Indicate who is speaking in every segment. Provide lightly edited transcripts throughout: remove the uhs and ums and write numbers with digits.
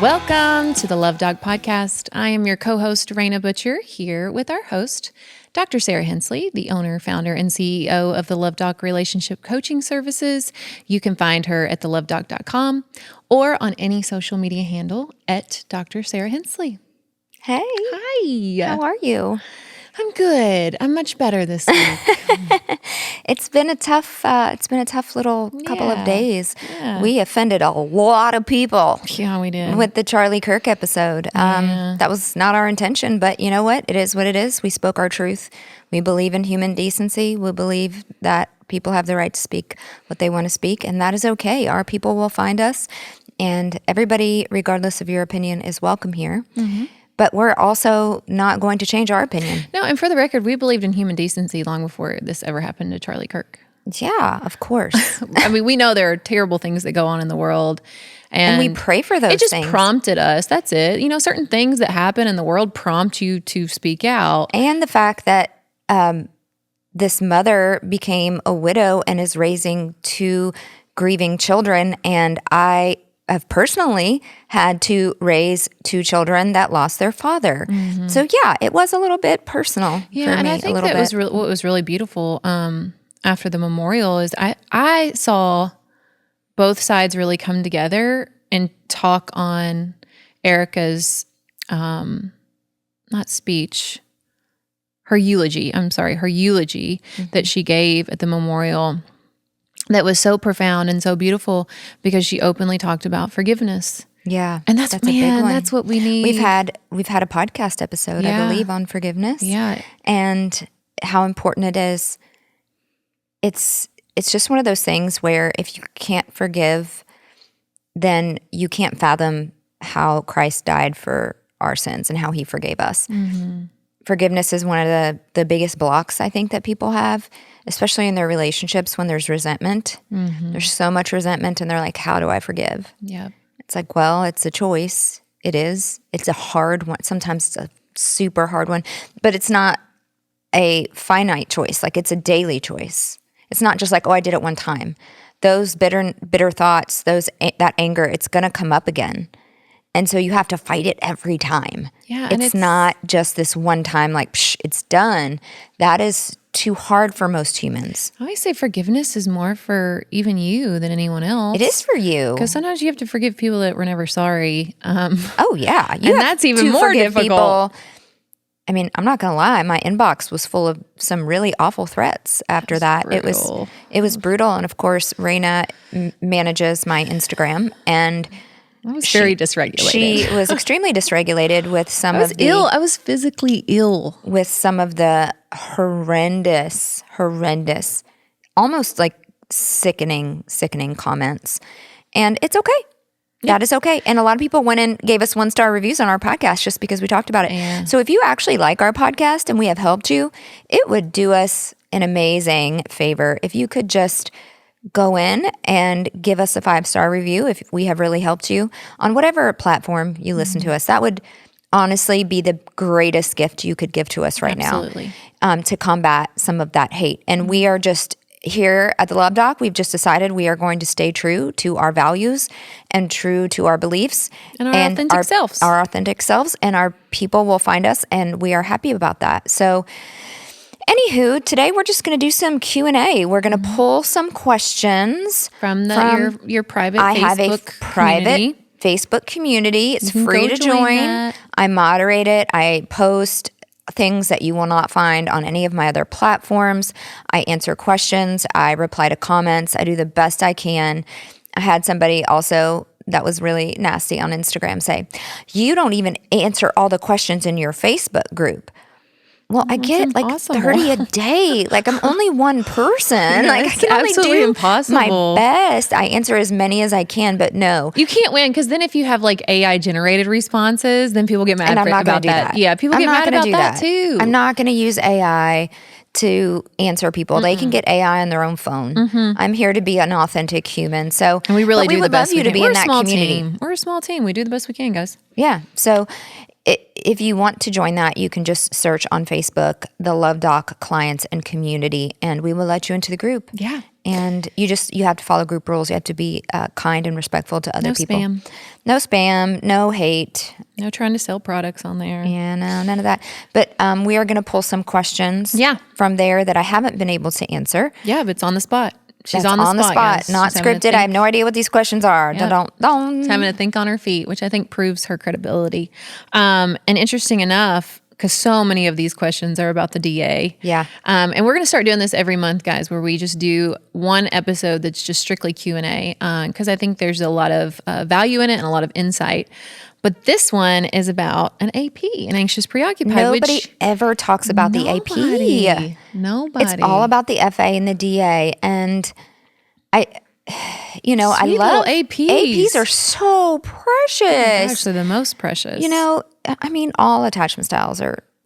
Speaker 1: Welcome to the Love Dog Podcast. I am your co-host, Raina Butcher, here with our host, Dr. Sarah Hensley, the owner, founder, and CEO of the Love Dog Relationship Coaching Services. You can find her at thelovedog.com or on any social media handle at Dr. Sarah Hensley.
Speaker 2: Hey.
Speaker 1: Hi.
Speaker 2: How are you?
Speaker 1: I'm good. I'm much better this week.
Speaker 2: It's been a tough little couple of days.
Speaker 1: Yeah.
Speaker 2: We offended a lot of people.
Speaker 1: Yeah, we did.
Speaker 2: With the Charlie Kirk episode. That was not our intention, but you know what? It is what it is. We spoke our truth. We believe in human decency. We believe that people have the right to speak what they want to speak, and that is okay. Our people will find us, and everybody, regardless of your opinion, is welcome here. Mm-hmm. But we're also not going to change our opinion.
Speaker 1: No, and for the record, we believed in human decency long before this ever happened to Charlie Kirk.
Speaker 2: Yeah, of course.
Speaker 1: I mean, we know there are terrible things that go on in the world. And
Speaker 2: we pray for those things.
Speaker 1: It just prompted us. That's it. You know, certain things that happen in the world prompt you to speak out.
Speaker 2: And the fact that this mother became a widow and is raising two grieving children, and I have personally had to raise two children that lost their father. Mm-hmm. So yeah, it was a little bit personal for me.
Speaker 1: And I think that was what was really beautiful after the memorial is I saw both sides really come together and talk on Erica's, not speech, her eulogy mm-hmm. that she gave at the memorial. That was so profound and so beautiful because she openly talked about forgiveness.
Speaker 2: Yeah.
Speaker 1: And that's a big one. That's what we need.
Speaker 2: We've had a podcast episode, I believe, on forgiveness.
Speaker 1: Yeah.
Speaker 2: And how important it is. It's just one of those things where if you can't forgive, then you can't fathom how Christ died for our sins and how he forgave us. Mm-hmm. Forgiveness is one of the biggest blocks I think that people have, especially in their relationships when there's resentment. Mm-hmm. There's so much resentment and they're like, how do I forgive?
Speaker 1: Yeah.
Speaker 2: It's like, well, it's a choice. It is. It's a hard one. Sometimes it's a super hard one, but it's not a finite choice. Like it's a daily choice. It's not just like, oh, I did it one time. Those bitter thoughts, that anger, it's going to come up again. And so you have to fight it every time. Yeah, it's not just this one time like, it's done. That is too hard for most humans.
Speaker 1: I always say forgiveness is more for even you than anyone else.
Speaker 2: It is for you.
Speaker 1: Because sometimes you have to forgive people that were never sorry.
Speaker 2: Oh, yeah.
Speaker 1: And that's even more difficult. People.
Speaker 2: I mean, I'm not going to lie. My inbox was full of some really awful threats after that.
Speaker 1: Brutal.
Speaker 2: It was brutal. And of course, Raina manages my Instagram, and
Speaker 1: I was very dysregulated.
Speaker 2: She was extremely dysregulated with some of the...
Speaker 1: I was physically ill.
Speaker 2: With some of the horrendous, almost like sickening comments. And it's okay. Yeah. That is okay. And a lot of people went and gave us 1-star reviews on our podcast just because we talked about it. Yeah. So if you actually like our podcast and we have helped you, it would do us an amazing favor if you could just go in and give us a 5-star review if we have really helped you on whatever platform you listen to us. That would honestly be the greatest gift you could give to us right now to combat some of that hate. And we are just here at the Love Doc, we've just decided we are going to stay true to our values and true to our beliefs.
Speaker 1: And our authentic selves.
Speaker 2: Our authentic selves, and our people will find us, and we are happy about that. So anywho, today we're just going to do some Q&A. We're going to pull some questions
Speaker 1: from your private
Speaker 2: I
Speaker 1: Facebook
Speaker 2: have a private
Speaker 1: community.
Speaker 2: Facebook community. It's free to join. I moderate it. I post things that you will not find on any of my other platforms. I answer questions. I reply to comments. I do the best I can. I had somebody also that was really nasty on Instagram say, you don't even answer all the questions in your Facebook group. Well, I get like
Speaker 1: impossible.
Speaker 2: 30 a day. Like I'm only one person.
Speaker 1: No,
Speaker 2: like I can only do my best. I answer as many as I can, but no.
Speaker 1: You can't win because then if you have like AI generated responses, then people get mad about that. Yeah, people get mad about that too.
Speaker 2: I'm not going to use AI to answer people. Mm-mm. They can get AI on their own phone. Mm-hmm. I'm here to be an authentic human. So
Speaker 1: and we really do
Speaker 2: the best we can.
Speaker 1: We're a small team. We're a small team. We do the best we can, guys.
Speaker 2: Yeah. So if you want to join that, you can just search on Facebook, the Love Doc Clients and Community, and we will let you into the group.
Speaker 1: Yeah.
Speaker 2: And you have to follow group rules. You have to be kind and respectful to other people.
Speaker 1: Spam.
Speaker 2: No spam, no hate.
Speaker 1: No trying to sell products on there.
Speaker 2: Yeah, no, none of that. But we are going to pull some questions from there that I haven't been able to answer.
Speaker 1: Yeah, but it's on the spot. She's
Speaker 2: That's
Speaker 1: on the spot, guys.
Speaker 2: Not scripted. I have no idea what these questions are.
Speaker 1: Yep.
Speaker 2: Don't.
Speaker 1: She's having to think on her feet, which I think proves her credibility. And interesting enough, because so many of these questions are about the DA.
Speaker 2: Yeah.
Speaker 1: And we're going to start doing this every month, guys, where we just do one episode that's just strictly Q&A, because I think there's a lot of value in it and a lot of insight. But this one is about an AP, an anxious preoccupied.
Speaker 2: Nobody ever talks about the AP.
Speaker 1: Nobody.
Speaker 2: It's all about the FA and the DA. And I
Speaker 1: Sweet
Speaker 2: love
Speaker 1: APs.
Speaker 2: APs are so precious.
Speaker 1: Gosh, they're the most precious.
Speaker 2: I mean, all attachment styles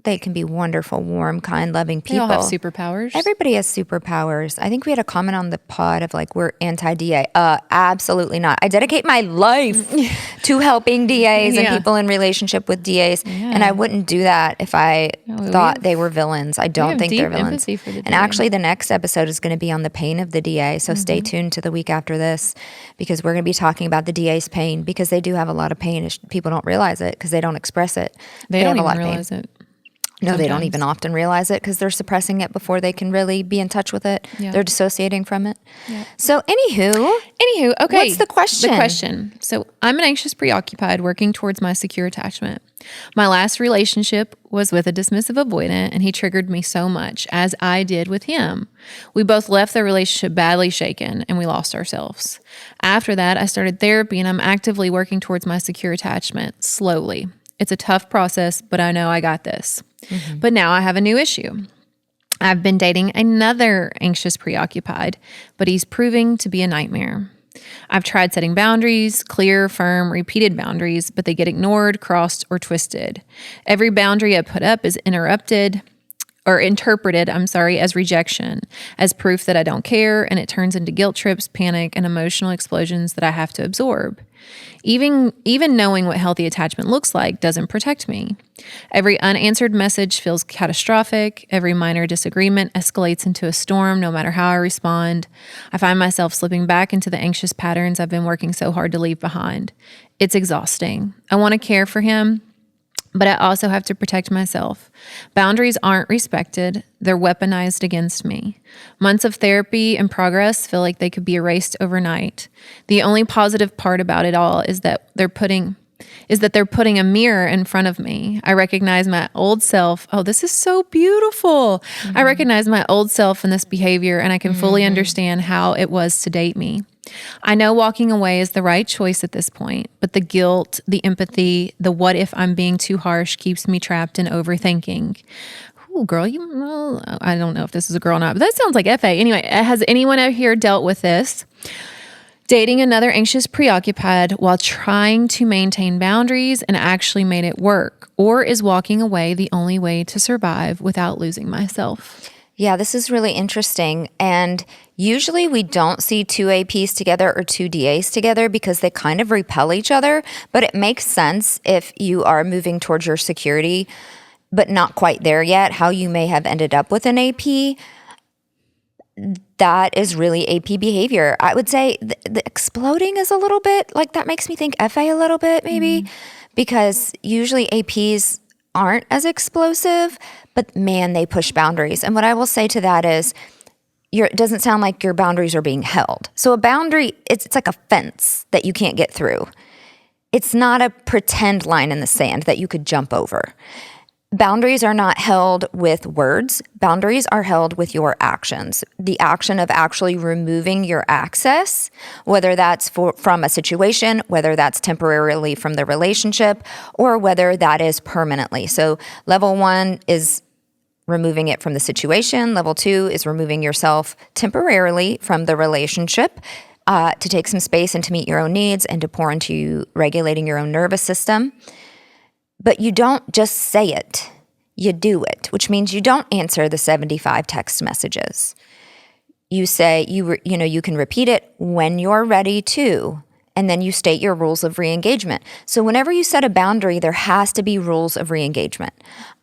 Speaker 2: they can be wonderful, warm, kind, loving people.
Speaker 1: They all have superpowers.
Speaker 2: Everybody has superpowers. I think we had a comment on the pod of like, we're anti-DA. Absolutely not. I dedicate my life to helping DAs and people in relationship with DAs. Yeah. And I wouldn't do that if I thought they were villains. I don't think they're villains.
Speaker 1: For the
Speaker 2: and actually the next episode is going to be on the pain of the DA. So stay tuned to the week after this, because we're going to be talking about the DA's pain, because they do have a lot of pain. People don't realize it because they don't express it.
Speaker 1: They don't even realize it.
Speaker 2: No, they don't even often realize it because they're suppressing it before they can really be in touch with it. Yeah. They're dissociating from it. Yeah. So anywho, okay. What's the question?
Speaker 1: So I'm an anxious preoccupied working towards my secure attachment. My last relationship was with a dismissive avoidant, and he triggered me so much, as I did with him. We both left the relationship badly shaken, and we lost ourselves. After that, I started therapy, and I'm actively working towards my secure attachment slowly. It's a tough process, but I know I got this. Mm-hmm. But now I have a new issue. I've been dating another anxious preoccupied, but he's proving to be a nightmare. I've tried setting boundaries, clear, firm, repeated boundaries, but they get ignored, crossed, or twisted. Every boundary I put up is interpreted as rejection, as proof that I don't care, and it turns into guilt trips, panic, and emotional explosions that I have to absorb. Even knowing what healthy attachment looks like doesn't protect me. Every unanswered message feels catastrophic. Every minor disagreement escalates into a storm, no matter how I respond. I find myself slipping back into the anxious patterns I've been working so hard to leave behind. It's exhausting. I want to care for him, but I also have to protect myself. Boundaries aren't respected. They're weaponized against me. Months of therapy and progress feel like they could be erased overnight. The only positive part about it all is that they're putting a mirror in front of me. I recognize my old self. Oh, this is so beautiful. Mm-hmm. I recognize my old self in this behavior, and I can fully understand how it was to date me. I know walking away is the right choice at this point, but the guilt, the empathy, the what if I'm being too harsh keeps me trapped in overthinking. Ooh, girl, I don't know if this is a girl or not, but that sounds like FA. Anyway, has anyone out here dealt with this? Dating another anxious preoccupied while trying to maintain boundaries and actually made it work? Or is walking away the only way to survive without losing myself?
Speaker 2: Yeah, this is really interesting. And usually we don't see two APs together or two DAs together because they kind of repel each other. But it makes sense if you are moving towards your security, but not quite there yet, how you may have ended up with an AP. That is really AP behavior. I would say the exploding is a little bit, like that makes me think FA a little bit maybe, because usually APs aren't as explosive, but man, they push boundaries. And what I will say to that is, it doesn't sound like your boundaries are being held. So a boundary, it's like a fence that you can't get through. It's not a pretend line in the sand that you could jump over. Boundaries are not held with words. Boundaries are held with your actions. The action of actually removing your access, whether that's from a situation, whether that's temporarily from the relationship, or whether that is permanently. So level 1 is removing it from the situation. Level 2 is removing yourself temporarily from the relationship to take some space and to meet your own needs and to pour into regulating your own nervous system. But you don't just say it, you do it, which means you don't answer the 75 text messages. You say, you can repeat it when you're ready to, and then you state your rules of re-engagement. So whenever you set a boundary, there has to be rules of re-engagement.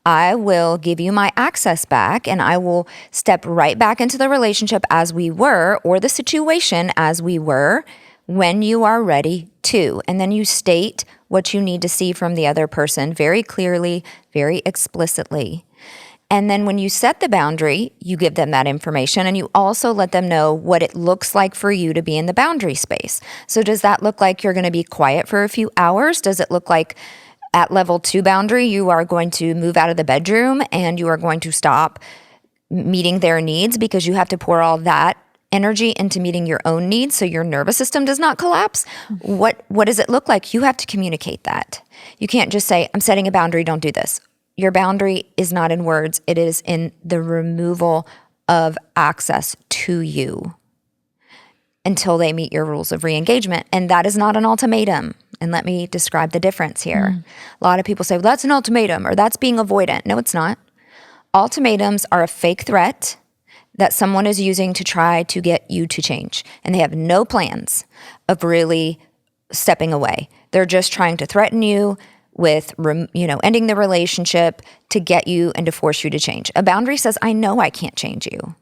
Speaker 2: I will give you my access back, and I will step right back into the relationship as we were, or the situation as we were, when you are ready to. And then you state what you need to see from the other person very clearly, very explicitly. And then when you set the boundary, you give them that information, and you also let them know what it looks like for you to be in the boundary space. So does that look like you're going to be quiet for a few hours? Does it look like at level 2 boundary, you are going to move out of the bedroom and you are going to stop meeting their needs because you have to pour all that energy into meeting your own needs so your nervous system does not collapse? What does it look like? You have to communicate that. You can't just say, I'm setting a boundary, don't do this. Your boundary is not in words. It is in the removal of access to you until they meet your rules of re-engagement. And that is not an ultimatum. And let me describe the difference here. A lot of people say, well, that's an ultimatum or that's being avoidant. No, it's not. Ultimatums are a fake threat that someone is using to try to get you to change. And they have no plans of really stepping away. They're just trying to threaten you with, ending the relationship to get you and to force you to change. A boundary says, I know I can't change you.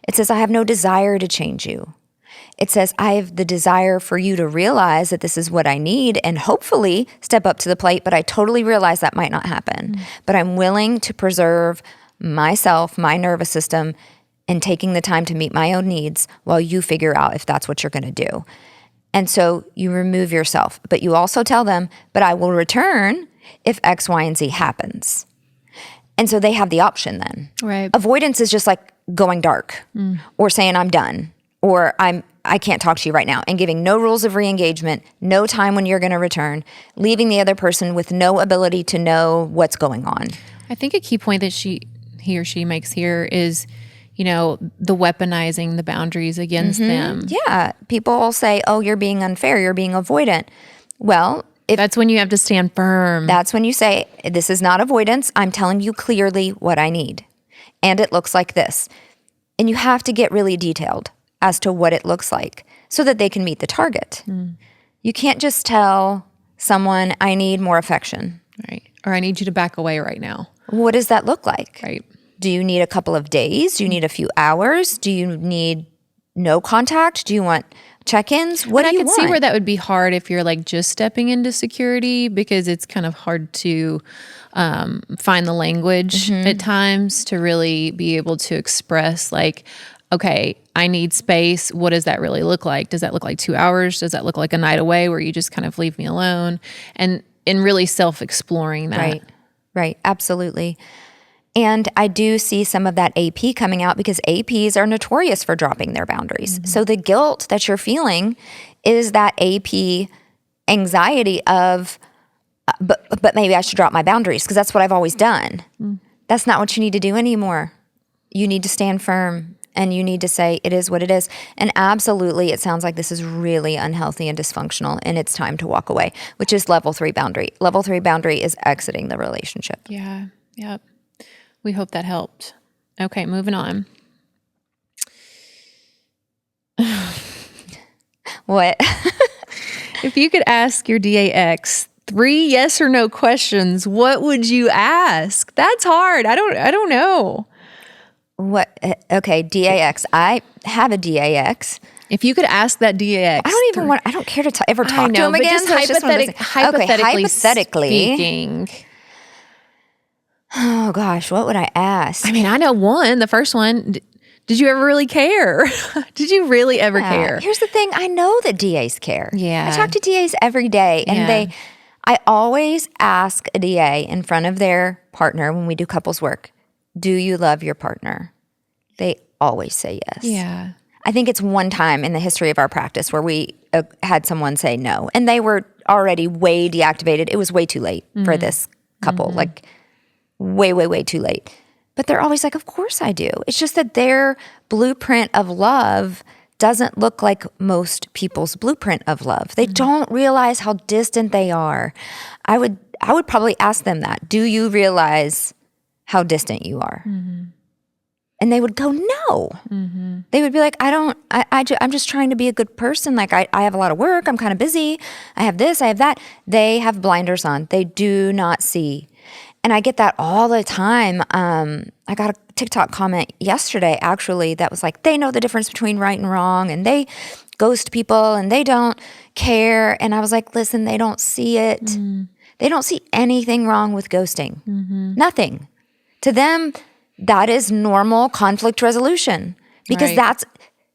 Speaker 2: It says, I have no desire to change you. It says, I have the desire for you to realize that this is what I need and hopefully step up to the plate, but I totally realize that might not happen. But I'm willing to preserve myself, my nervous system, and taking the time to meet my own needs while you figure out if that's what you're going to do. And so you remove yourself, but you also tell them, but I will return if X, Y, and Z happens. And so they have the option then.
Speaker 1: Right.
Speaker 2: Avoidance is just like going dark or saying I'm done or I can't talk to you right now, and giving no rules of re-engagement, no time when you're going to return, leaving the other person with no ability to know what's going on.
Speaker 1: I think a key point that he or she makes here is, the weaponizing the boundaries against them.
Speaker 2: Yeah. People will say, oh, you're being unfair, you're being avoidant. Well,
Speaker 1: that's when you have to stand firm.
Speaker 2: That's when you say, this is not avoidance. I'm telling you clearly what I need. And it looks like this. And you have to get really detailed as to what it looks like so that they can meet the target. You can't just tell someone, I need more affection.
Speaker 1: Right. Or I need you to back away right now.
Speaker 2: What does that look like?
Speaker 1: Right.
Speaker 2: Do you need a couple of days? Do you need a few hours? Do you need no contact? Do you want check-ins? What do you want?
Speaker 1: I could see where that would be hard if you're like just stepping into security, because it's kind of hard to find the language at times to really be able to express like, okay, I need space. What does that really look like? Does that look like 2 hours? Does that look like a night away where you just kind of leave me alone? And really self-exploring that.
Speaker 2: Right. Absolutely. And I do see some of that AP coming out because APs are notorious for dropping their boundaries. So the guilt that you're feeling is that AP anxiety of, but maybe I should drop my boundaries because that's what I've always done. That's not what you need to do anymore. You need to stand firm and you need to say it is what it is. And absolutely, it sounds like this is really unhealthy and dysfunctional and it's time to walk away, which is level 3 boundary. Level 3 boundary is exiting the relationship.
Speaker 1: Yeah. Yep. We hope that helped. Okay, moving on.
Speaker 2: What?
Speaker 1: If you could ask your DAX 3 yes or no questions, what would you ask? That's hard. I don't know.
Speaker 2: What? Okay, DAX. I have a DAX.
Speaker 1: If you could ask that DAX,
Speaker 2: I don't care to ever talk to him again.
Speaker 1: Just hypothetically speaking.
Speaker 2: Oh gosh, what would I ask?
Speaker 1: I mean, I know one. The first one. Did you ever really care? Did you really ever care?
Speaker 2: Here's the thing. I know that DAs care.
Speaker 1: Yeah.
Speaker 2: I talk to DAs every day, and I always ask a DA in front of their partner when we do couples work, do you love your partner? They always say yes.
Speaker 1: Yeah.
Speaker 2: I think it's one time in the history of our practice where we had someone say no, and they were already way deactivated. It was way too late for this couple, like way, way, way too late. But they're always like, of course I do. It's just that their blueprint of love doesn't look like most people's blueprint of love. They don't realize how distant they are. I would probably ask them that. Do you realize how distant you are? And they would go, no. They would be like, I'm just trying to be a good person. Like I have a lot of work. I'm kind of busy. I have this, I have that. They have blinders on. They do not see. And I get that all the time. I got a TikTok comment yesterday, actually, that was like, they know the difference between right and wrong, and they ghost people, and they don't care. And I was like, listen, they don't see it. They don't see anything wrong with ghosting. Nothing. To them, that is normal conflict resolution, because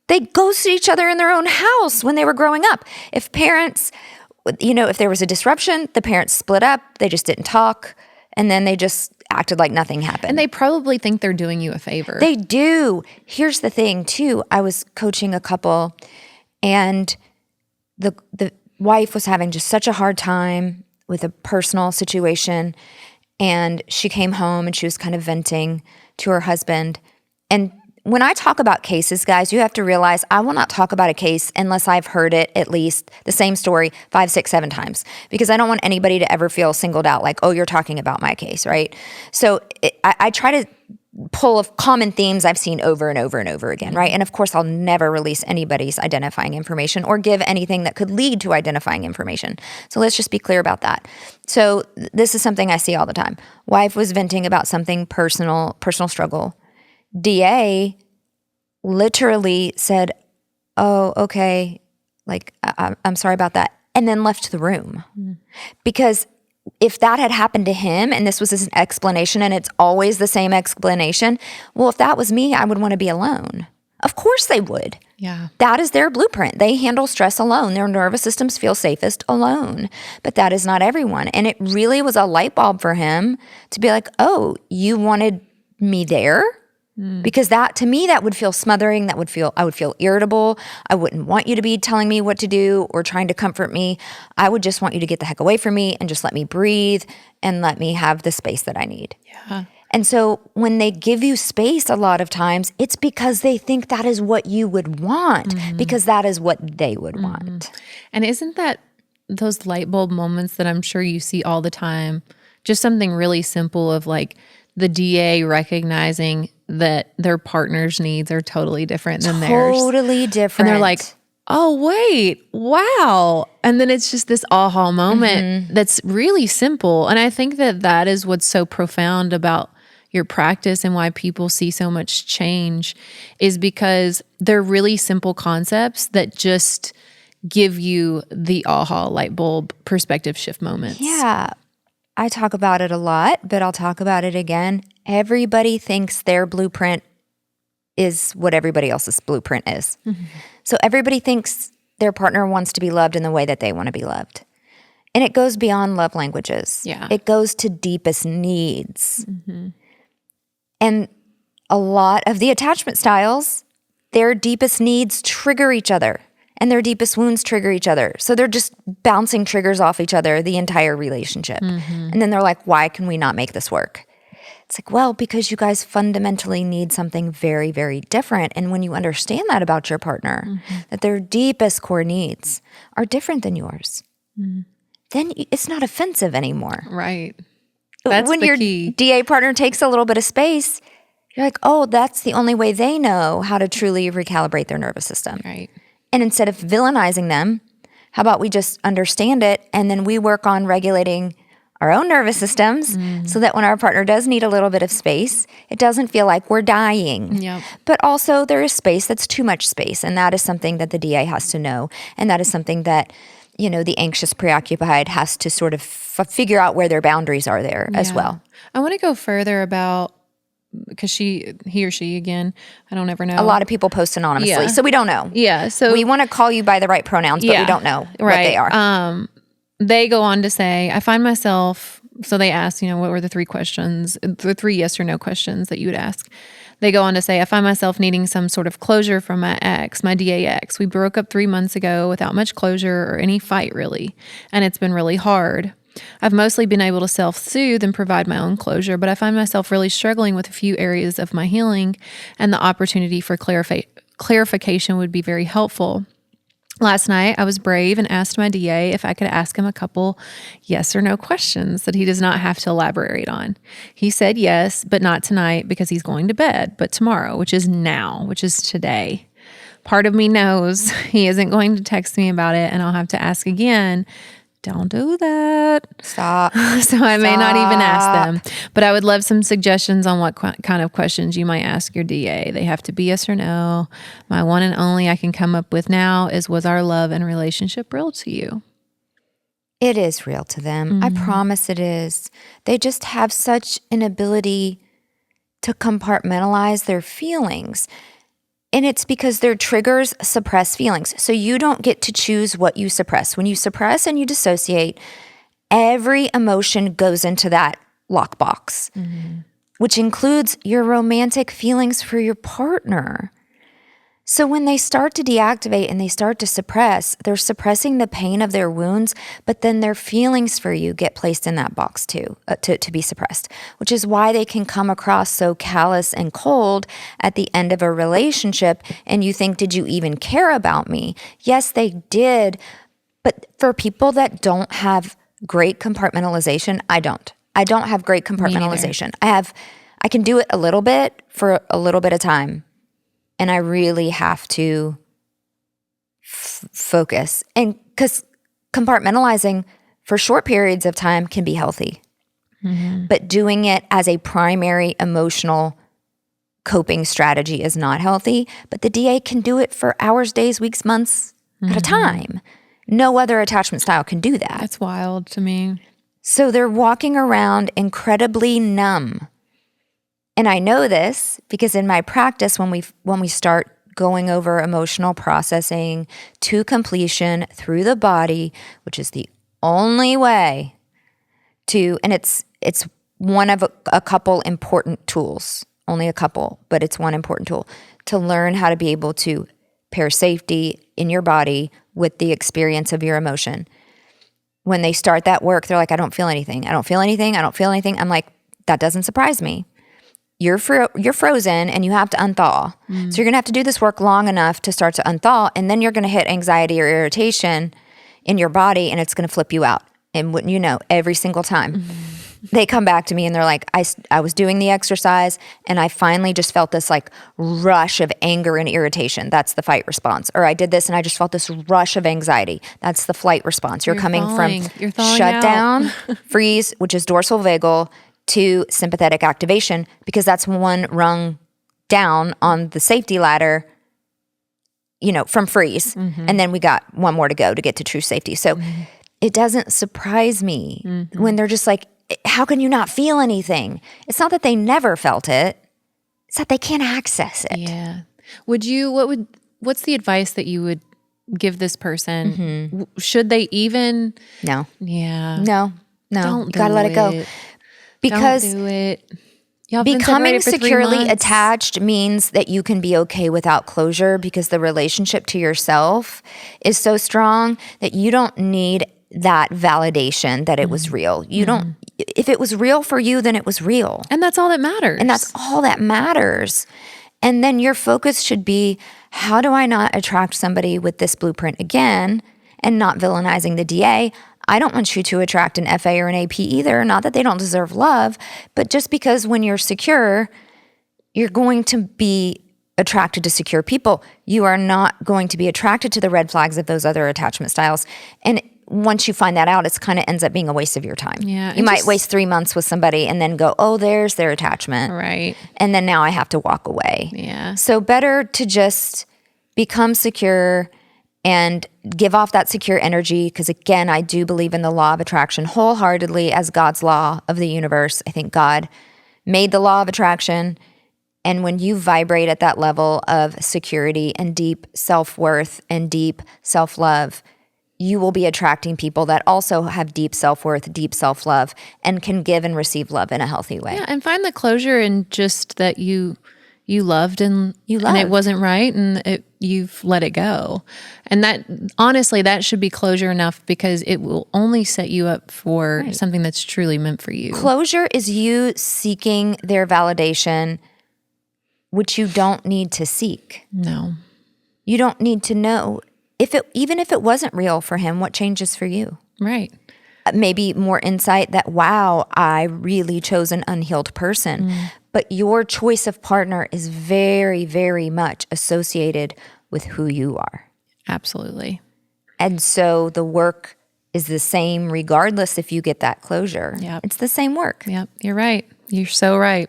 Speaker 2: they ghosted each other in their own house when they were growing up. If parents, if there was a disruption, the parents split up, they just didn't talk. And then they just acted like nothing happened.
Speaker 1: And they probably think they're doing you a favor.
Speaker 2: They do. Here's the thing, too. I was coaching a couple, and the wife was having just such a hard time with a personal situation. And she came home and she was kind of venting to her husband. And when I talk about cases, guys, you have to realize I will not talk about a case unless I've heard it at least the same story 5, 6, 7 times, because I don't want anybody to ever feel singled out like, oh, you're talking about my case, right? So I try to pull of common themes I've seen over and over and over again, right? And of course, I'll never release anybody's identifying information or give anything that could lead to identifying information. So let's just be clear about that. So this is something I see all the time. Wife was venting about something personal struggle. DA literally said, oh, okay, like, I'm sorry about that, and then left the room. Because if that had happened to him, and this was his explanation, and it's always the same explanation, well, if that was me, I would want to be alone. Of course they would.
Speaker 1: Yeah.
Speaker 2: That is their blueprint. They handle stress alone. Their nervous systems feel safest alone. But that is not everyone. And it really was a light bulb for him to be like, oh, you wanted me there? Because that, to me, that would feel smothering. I would feel irritable. I wouldn't want you to be telling me what to do or trying to comfort me. I would just want you to get the heck away from me and just let me breathe and let me have the space that I need.
Speaker 1: Yeah.
Speaker 2: And so when they give you space a lot of times, it's because they think that is what you would want, because that is what they would want.
Speaker 1: And isn't that those light bulb moments that I'm sure you see all the time? Just something really simple of like the DA recognizing that their partner's needs are totally different than theirs.
Speaker 2: Totally different.
Speaker 1: And they're like, oh, wait, wow. And then it's just this aha moment that's really simple. And I think that that is what's so profound about your practice and why people see so much change, is because they're really simple concepts that just give you the aha light bulb perspective shift moments.
Speaker 2: Yeah. I talk about it a lot, but I'll talk about it again. Everybody thinks their blueprint is what everybody else's blueprint is. So everybody thinks their partner wants to be loved in the way that they want to be loved. And it goes beyond love languages.
Speaker 1: Yeah.
Speaker 2: It goes to deepest needs. And a lot of the attachment styles, their deepest needs trigger each other. And their deepest wounds trigger each other. So they're just bouncing triggers off each other the entire relationship. And then they're like, why can we not make this work? It's like, well, because you guys fundamentally need something very, very different. And when you understand that about your partner, that their deepest core needs are different than yours, then it's not offensive anymore.
Speaker 1: Right. That's
Speaker 2: when
Speaker 1: the
Speaker 2: your
Speaker 1: key.
Speaker 2: DA partner takes a little bit of space, you're like, oh, that's the only way they know how to truly recalibrate their nervous system.
Speaker 1: Right.
Speaker 2: And instead of villainizing them, how about we just understand it, and then we work on regulating our own nervous systems so that when our partner does need a little bit of space, it doesn't feel like we're dying.
Speaker 1: Yep.
Speaker 2: But also there is space that's too much space, and that is something that the DA has to know, and that is something that, the anxious preoccupied has to sort of figure out where their boundaries are there as well.
Speaker 1: I want to go further about, because he or she, again, I don't ever know.
Speaker 2: A lot of people post anonymously, so we don't know.
Speaker 1: Yeah. So
Speaker 2: we want to call you by the right pronouns, but we don't know what they are.
Speaker 1: They go on to say, I find myself, so they ask, what were the 3 questions, the 3 yes or no questions that you would ask. They go on to say, I find myself needing some sort of closure from my ex, my DA ex. We broke up 3 months ago without much closure or any fight, really. And it's been really hard. I've mostly been able to self-soothe and provide my own closure, but I find myself really struggling with a few areas of my healing, and the opportunity for clarification would be very helpful. Last night, I was brave and asked my DA if I could ask him a couple yes or no questions that he does not have to elaborate on. He said yes, but not tonight because he's going to bed, but tomorrow, which is now, which is today. Part of me knows he isn't going to text me about it, and I'll have to ask again. Don't do that.
Speaker 2: Stop.
Speaker 1: So I may not even ask them, but I would love some suggestions on what kind of questions you might ask your DA. They have to be yes or no. My one and only I can come up with now is, was our love and relationship real to you?
Speaker 2: It is real to them. I promise it is. They just have such an ability to compartmentalize their feelings. And it's because their triggers suppress feelings. So you don't get to choose what you suppress. When you suppress and you dissociate, every emotion goes into that lockbox, which includes your romantic feelings for your partner. So when they start to deactivate and they start to suppress, they're suppressing the pain of their wounds, but then their feelings for you get placed in that box too, to be suppressed, which is why they can come across so callous and cold at the end of a relationship. And you think, did you even care about me? Yes, they did. But for people that don't have great compartmentalization, I don't have great compartmentalization. I can do it a little bit for a little bit of time. And I really have to focus. And because compartmentalizing for short periods of time can be healthy. But doing it as a primary emotional coping strategy is not healthy. But the DA can do it for hours, days, weeks, months at a time. No other attachment style can do that.
Speaker 1: That's wild to me.
Speaker 2: So they're walking around incredibly numb. And I know this because in my practice, when we start going over emotional processing to completion through the body, which is the only way to, and it's one of a couple important tools, only a couple, but it's one important tool to learn how to be able to pair safety in your body with the experience of your emotion. When they start that work, they're like, I don't feel anything. I don't feel anything. I don't feel anything. I'm like, that doesn't surprise me. You're frozen and you have to unthaw. So you're going to have to do this work long enough to start to unthaw, and then you're going to hit anxiety or irritation in your body, and it's going to flip you out. And wouldn't you know, every single time they come back to me and they're like, I was doing the exercise and I finally just felt this like rush of anger and irritation. That's the fight response. Or I did this and I just felt this rush of anxiety. That's the flight response. You're coming from shutdown, freeze, which is dorsal vagal, to sympathetic activation, because that's one rung down on the safety ladder, from freeze. And then we got one more to go to get to true safety. So it doesn't surprise me when they're just like, how can you not feel anything? It's not that they never felt it. It's that they can't access it.
Speaker 1: Yeah. What's the advice that you would give this person? Should they even?
Speaker 2: No.
Speaker 1: Yeah.
Speaker 2: No.
Speaker 1: Don't
Speaker 2: You gotta let it go. Because
Speaker 1: don't do it.
Speaker 2: Becoming securely attached means that you can be okay without closure, because the relationship to yourself is so strong that you don't need that validation that it was real. You don't, if it was real for you, then it was real.
Speaker 1: And that's all that matters.
Speaker 2: And that's all that matters. And then your focus should be, how do I not attract somebody with this blueprint again, and not villainizing the DA? I don't want you to attract an FA or an AP either. Not that they don't deserve love, but just because when you're secure, you're going to be attracted to secure people. You are not going to be attracted to the red flags of those other attachment styles. And once you find that out, it's kind of ends up being a waste of your time.
Speaker 1: Yeah,
Speaker 2: you might waste 3 months with somebody and then go, oh, there's their attachment.
Speaker 1: Right.
Speaker 2: And then now I have to walk away.
Speaker 1: Yeah.
Speaker 2: So better to just become secure and give off that secure energy, because again, I do believe in the law of attraction wholeheartedly as God's law of the universe. I think God made the law of attraction, and when you vibrate at that level of security and deep self-worth and deep self-love, you will be attracting people that also have deep self-worth, deep self-love, and can give and receive love in a healthy way.
Speaker 1: Yeah, and find the closure in just that you loved and it wasn't right, and you've let it go. And that, honestly, that should be closure enough, because it will only set you up for something that's truly meant for you.
Speaker 2: Closure is you seeking their validation, which you don't need to seek.
Speaker 1: No.
Speaker 2: You don't need to know. even if it wasn't real for him, what changes for you?
Speaker 1: Right.
Speaker 2: Maybe more insight that, wow, I really chose an unhealed person. But your choice of partner is very, very much associated with who you are.
Speaker 1: Absolutely.
Speaker 2: And so the work is the same regardless if you get that closure.
Speaker 1: Yep.
Speaker 2: It's the same work.
Speaker 1: Yep. You're right. You're so right.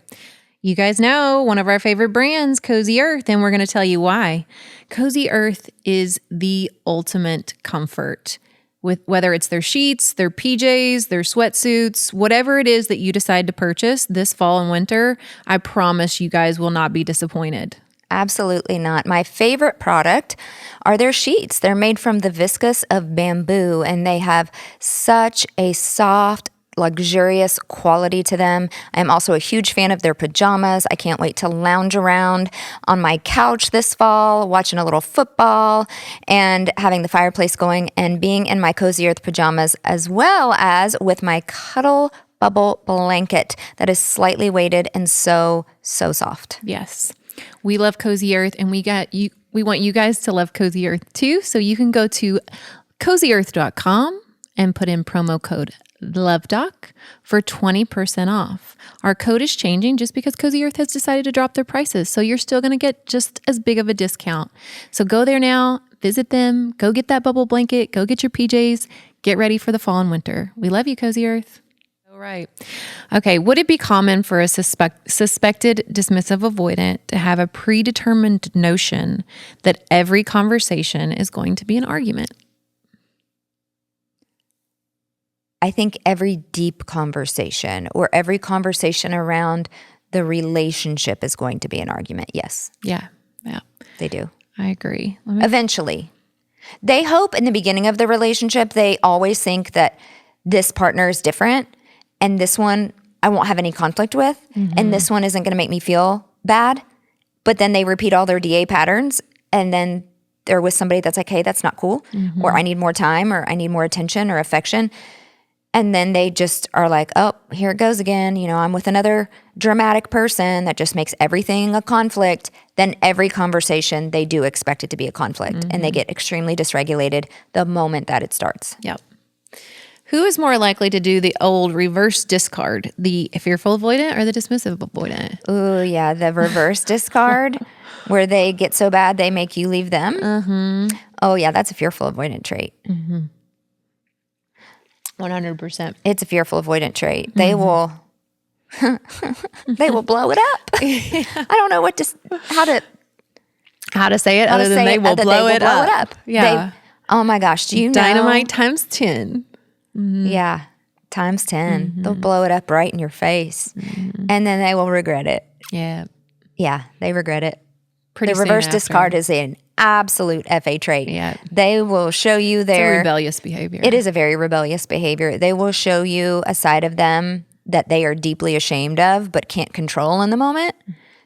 Speaker 1: You guys know one of our favorite brands, Cozy Earth, and we're going to tell you why. Cozy Earth is the ultimate comfort. With whether it's their sheets, their PJs, their sweatsuits, whatever it is that you decide to purchase this fall and winter, I promise you guys will not be disappointed.
Speaker 2: Absolutely not. My favorite product are their sheets. They're made from the viscose of bamboo, and they have such a soft, luxurious quality to them. I'm also a huge fan of their pajamas. I can't wait to lounge around on my couch this fall, watching a little football and having the fireplace going and being in my Cozy Earth pajamas, as well as with my Cuddle Bubble blanket that is slightly weighted and so soft.
Speaker 1: Yes. We love Cozy Earth, and we want you guys to love Cozy Earth too. So you can go to cozyearth.com and put in promo code LoveDoc for 20% off. Our code is changing just because Cozy Earth has decided to drop their prices. So you're still going to get just as big of a discount. So go there now, visit them, go get that bubble blanket, go get your PJs, get ready for the fall and winter. We love you, Cozy Earth. All right. Okay. Would it be common for a suspected dismissive avoidant to have a predetermined notion that every conversation is going to be an argument?
Speaker 2: I think every deep conversation or every conversation around the relationship is going to be an argument. Yes.
Speaker 1: Yeah.
Speaker 2: They do.
Speaker 1: I agree.
Speaker 2: Eventually. They hope in the beginning of the relationship, they always think that this partner is different and this one I won't have any conflict with, and this one isn't going to make me feel bad. But then they repeat all their DA patterns, and then they're with somebody that's like, hey, that's not cool, or I need more time, or I need more attention or affection. And then they just are like, oh, here it goes again. You know, I'm with another dramatic person that just makes everything a conflict. Then every conversation, they do expect it to be a conflict. And they get extremely dysregulated the moment that it starts.
Speaker 1: Yep. Who is more likely to do the old reverse discard, the fearful avoidant or the dismissive avoidant?
Speaker 2: Oh, yeah, the reverse discard where they get so bad they make you leave them. Oh, yeah, that's a fearful avoidant trait.
Speaker 1: 100%.
Speaker 2: It's a fearful avoidant trait. They will they will blow it up. I don't know
Speaker 1: how to say it other than they will blow it up. Yeah.
Speaker 2: Oh my gosh, do you know?
Speaker 1: Dynamite times 10.
Speaker 2: Yeah, times 10. They'll blow it up right in your face. And then they will regret it.
Speaker 1: Yeah.
Speaker 2: Yeah, they regret it.
Speaker 1: Pretty
Speaker 2: the reverse
Speaker 1: soon
Speaker 2: discard
Speaker 1: after.
Speaker 2: is an absolute FA trait.
Speaker 1: Yeah.
Speaker 2: They will show you
Speaker 1: It's a
Speaker 2: their
Speaker 1: rebellious behavior.
Speaker 2: It is a very rebellious behavior. They will show you a side of them that they are deeply ashamed of but can't control in the moment.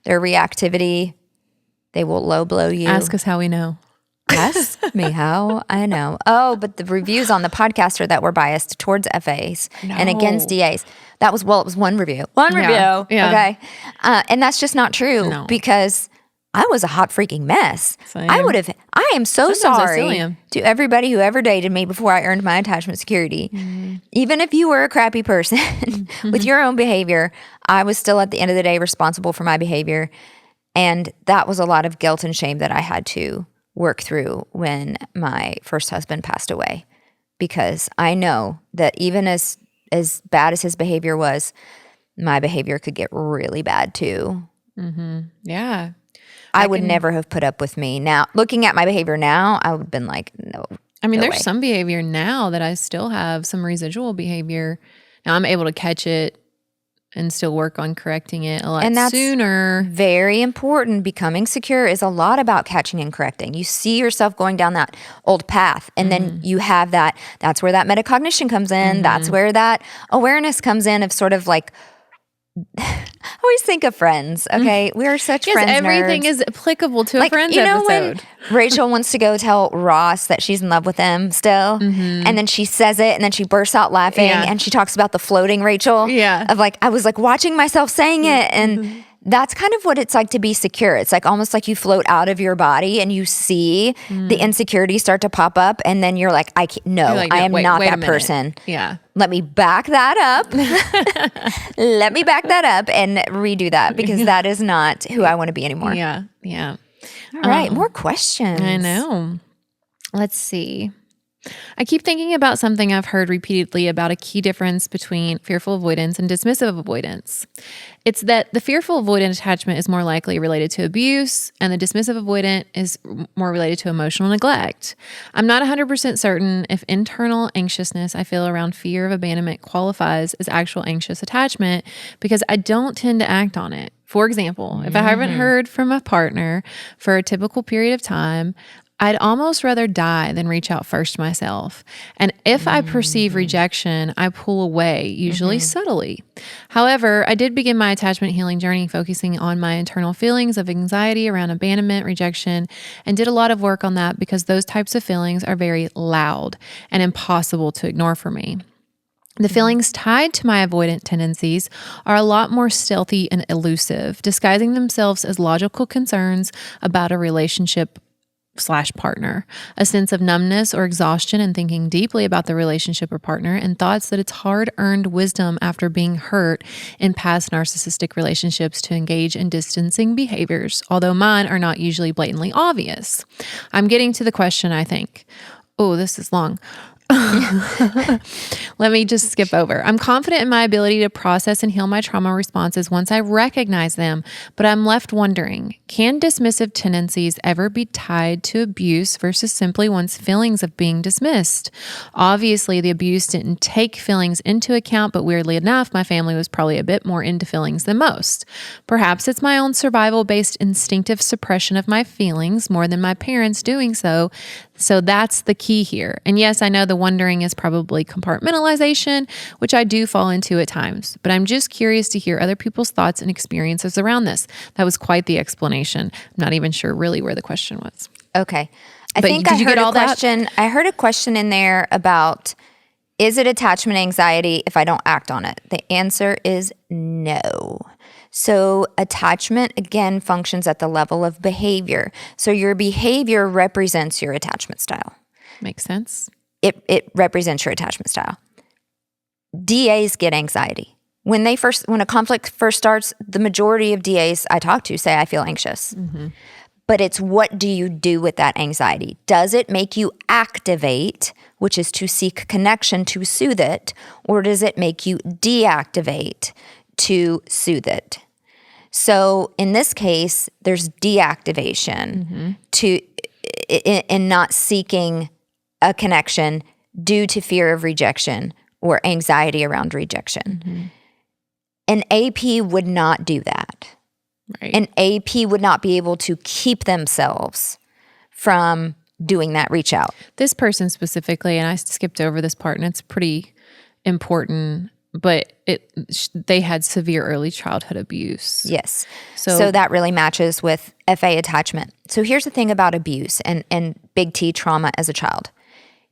Speaker 2: Their reactivity, they will low blow you.
Speaker 1: Ask us how we know.
Speaker 2: Ask me how I know. Oh, but the reviews on the podcast are that we're biased towards FAs and against DAs. It was one review. One review.
Speaker 1: Yeah.
Speaker 2: Okay. And that's just not true because I was a hot freaking mess.
Speaker 1: Same.
Speaker 2: I am so
Speaker 1: Sometimes I still
Speaker 2: sorry
Speaker 1: am.
Speaker 2: to everybody who ever dated me before I earned my attachment security. Even if you were a crappy person with your own behavior, I was still at the end of the day responsible for my behavior. And that was a lot of guilt and shame that I had to work through when my first husband passed away. Because I know that even as bad as his behavior was, my behavior could get really bad too.
Speaker 1: Yeah.
Speaker 2: I would never have put up with me. Now, looking at my behavior now, I would have been like, no.
Speaker 1: I mean,
Speaker 2: no
Speaker 1: there's
Speaker 2: way.
Speaker 1: some behavior now that I still have some residual behavior. Now I'm able to catch it and still work on correcting it a lot
Speaker 2: And that's
Speaker 1: sooner.
Speaker 2: Very important. Becoming secure is a lot about catching and correcting. You see yourself going down that old path, and then you have that. That's where that metacognition comes in. That's where that awareness comes in of sort of like, I always think of Friends, okay? We are such Friends
Speaker 1: everything
Speaker 2: nerds.
Speaker 1: is applicable to a Friends
Speaker 2: you know
Speaker 1: episode.
Speaker 2: when Rachel wants to go tell Ross that she's in love with him still, and then she says it, and then she bursts out laughing,
Speaker 1: Yeah.
Speaker 2: and she talks about the floating Rachel.
Speaker 1: Yeah.
Speaker 2: Of like, I was like watching myself saying it, and that's kind of what it's like to be secure. It's like almost like you float out of your body and you see the insecurities start to pop up, and then you're like, I am not that person.
Speaker 1: Yeah.
Speaker 2: Let me back that up. Let me back that up and redo that, because that is not who I want to be anymore.
Speaker 1: Yeah. Yeah.
Speaker 2: All right. More questions.
Speaker 1: I know. Let's see. I keep thinking about something I've heard repeatedly about a key difference between fearful avoidance and dismissive avoidance. It's that the fearful avoidant attachment is more likely related to abuse, and the dismissive avoidant is more related to emotional neglect. I'm not 100% certain if internal anxiousness I feel around fear of abandonment qualifies as actual anxious attachment, because I don't tend to act on it. For example, if I haven't heard from a partner for a typical period of time, I'd almost rather die than reach out first myself. And if I perceive rejection, I pull away, usually subtly. However, I did begin my attachment healing journey focusing on my internal feelings of anxiety around abandonment, rejection, and did a lot of work on that, because those types of feelings are very loud and impossible to ignore for me. The feelings tied to my avoidant tendencies are a lot more stealthy and elusive, disguising themselves as logical concerns about a relationship / partner, a sense of numbness or exhaustion in thinking deeply about the relationship or partner, and thoughts that it's hard-earned wisdom after being hurt in past narcissistic relationships to engage in distancing behaviors, although mine are not usually blatantly obvious. I'm getting to the question, I think. Oh, this is long. Let me just skip over. I'm confident in my ability to process and heal my trauma responses once I recognize them, but I'm left wondering, can dismissive tendencies ever be tied to abuse versus simply one's feelings of being dismissed? Obviously, the abuse didn't take feelings into account, but weirdly enough, my family was probably a bit more into feelings than most. Perhaps it's my own survival-based instinctive suppression of my feelings more than my parents doing so. So that's the key here. And yes, I know the wondering is probably compartmentalization, which I do fall into at times, but I'm just curious to hear other people's thoughts and experiences around this. That was quite the explanation. I'm not even sure really where the question was.
Speaker 2: Okay. I heard a question in there about, is it attachment anxiety if I don't act on it? The answer is no. So attachment, again, functions at the level of behavior. So your behavior represents your attachment style.
Speaker 1: Makes sense.
Speaker 2: It represents your attachment style. DAs get anxiety. When a conflict first starts, the majority of DAs I talk to say, I feel anxious. Mm-hmm. But it's, what do you do with that anxiety? Does it make you activate, which is to seek connection to soothe it, or does it make you deactivate to soothe it? So in this case, there's deactivation in not seeking a connection due to fear of rejection or anxiety around rejection. An AP would not do that.
Speaker 1: Right.
Speaker 2: An AP would not be able to keep themselves from doing that reach out.
Speaker 1: This person specifically, and I skipped over this part, and it's pretty important, but they had severe early childhood abuse.
Speaker 2: Yes. So that really matches with FA attachment. So here's the thing about abuse and big T trauma as a child.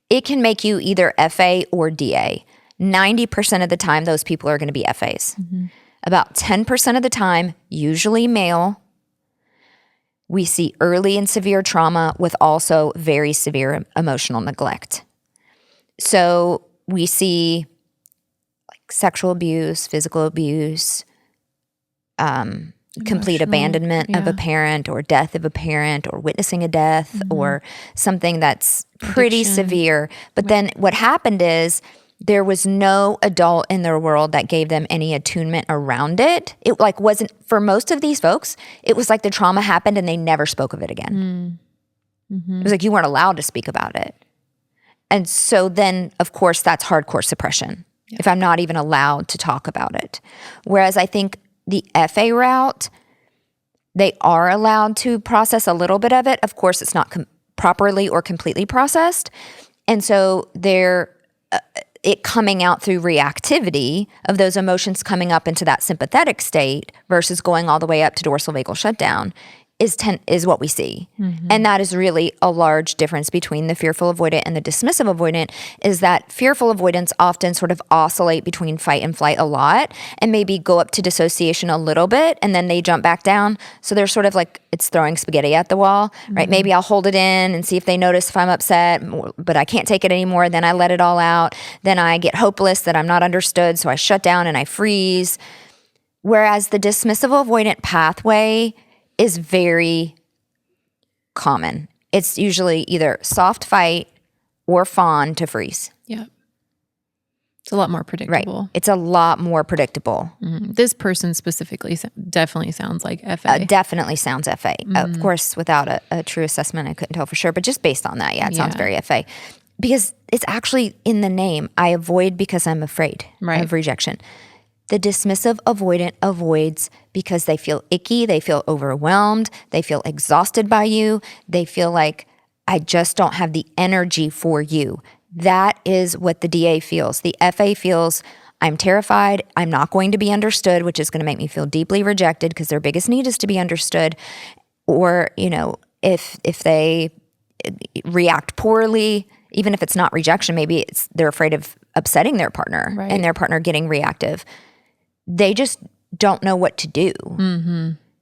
Speaker 2: It can make you either FA or DA. 90% of the time, those people are going to be FAs. About 10% of the time, usually male, we see early and severe trauma with also very severe emotional neglect. So we see like sexual abuse, physical abuse, complete abandonment of a parent, or death of a parent, or witnessing a death, or something that's pretty severe. But then what happened is, there was no adult in their world that gave them any attunement around it. It wasn't, for most of these folks, it was like the trauma happened and they never spoke of it again. It was like you weren't allowed to speak about it. And so then, of course, that's hardcore suppression, if I'm not even allowed to talk about it. Whereas I think the FA route, they are allowed to process a little bit of it. Of course, it's not properly or completely processed. And so they're... it coming out through reactivity of those emotions coming up into that sympathetic state versus going all the way up to dorsal vagal shutdown is what we see. And that is really a large difference between the fearful avoidant and the dismissive avoidant, is that fearful avoidants often sort of oscillate between fight and flight a lot and maybe go up to dissociation a little bit and then they jump back down. So they're sort of like, it's throwing spaghetti at the wall, right? Maybe I'll hold it in and see if they notice if I'm upset, but I can't take it anymore. Then I let it all out. Then I get hopeless that I'm not understood. So I shut down and I freeze. Whereas the dismissive avoidant pathway is very common. It's usually either soft fight or fawn to freeze.
Speaker 1: Yeah. It's a lot more predictable.
Speaker 2: Right. It's a lot more predictable.
Speaker 1: This person specifically definitely sounds like FA.
Speaker 2: Definitely sounds FA. Of course, without a true assessment, I couldn't tell for sure. But just based on that, it sounds very FA. Because it's actually in the name. I avoid because I'm afraid of rejection. The dismissive avoidant avoids because they feel icky, they feel overwhelmed, they feel exhausted by you, they feel like, I just don't have the energy for you. That is what the DA feels. The FA feels, I'm terrified, I'm not going to be understood, which is going to make me feel deeply rejected because their biggest need is to be understood. Or, if they react poorly, even if it's not rejection, maybe they're afraid of upsetting their partner and their partner getting reactive. They just don't know what to do.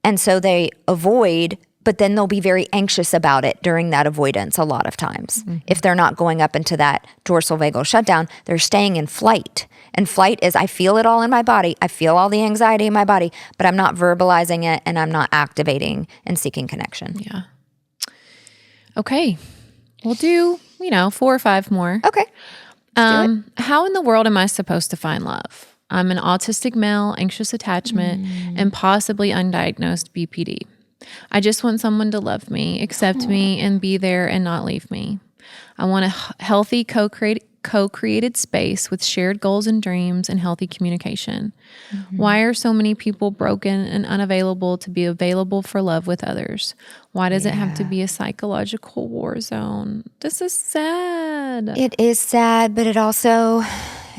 Speaker 2: And so they avoid, but then they'll be very anxious about it during that avoidance a lot of times. If they're not going up into that dorsal vagal shutdown, they're staying in flight. And flight is, I feel it all in my body. I feel all the anxiety in my body, but I'm not verbalizing it and I'm not activating and seeking connection.
Speaker 1: Yeah. Okay. We'll do, 4 or 5 more.
Speaker 2: Okay.
Speaker 1: How in the world am I supposed to find love? I'm an autistic male, anxious attachment, and possibly undiagnosed BPD. I just want someone to love me, accept me, and be there and not leave me. I want a healthy co-created space with shared goals and dreams and healthy communication. Why are so many people broken and unavailable to be available for love with others? Why does it have to be a psychological war zone? This is sad.
Speaker 2: It is sad, but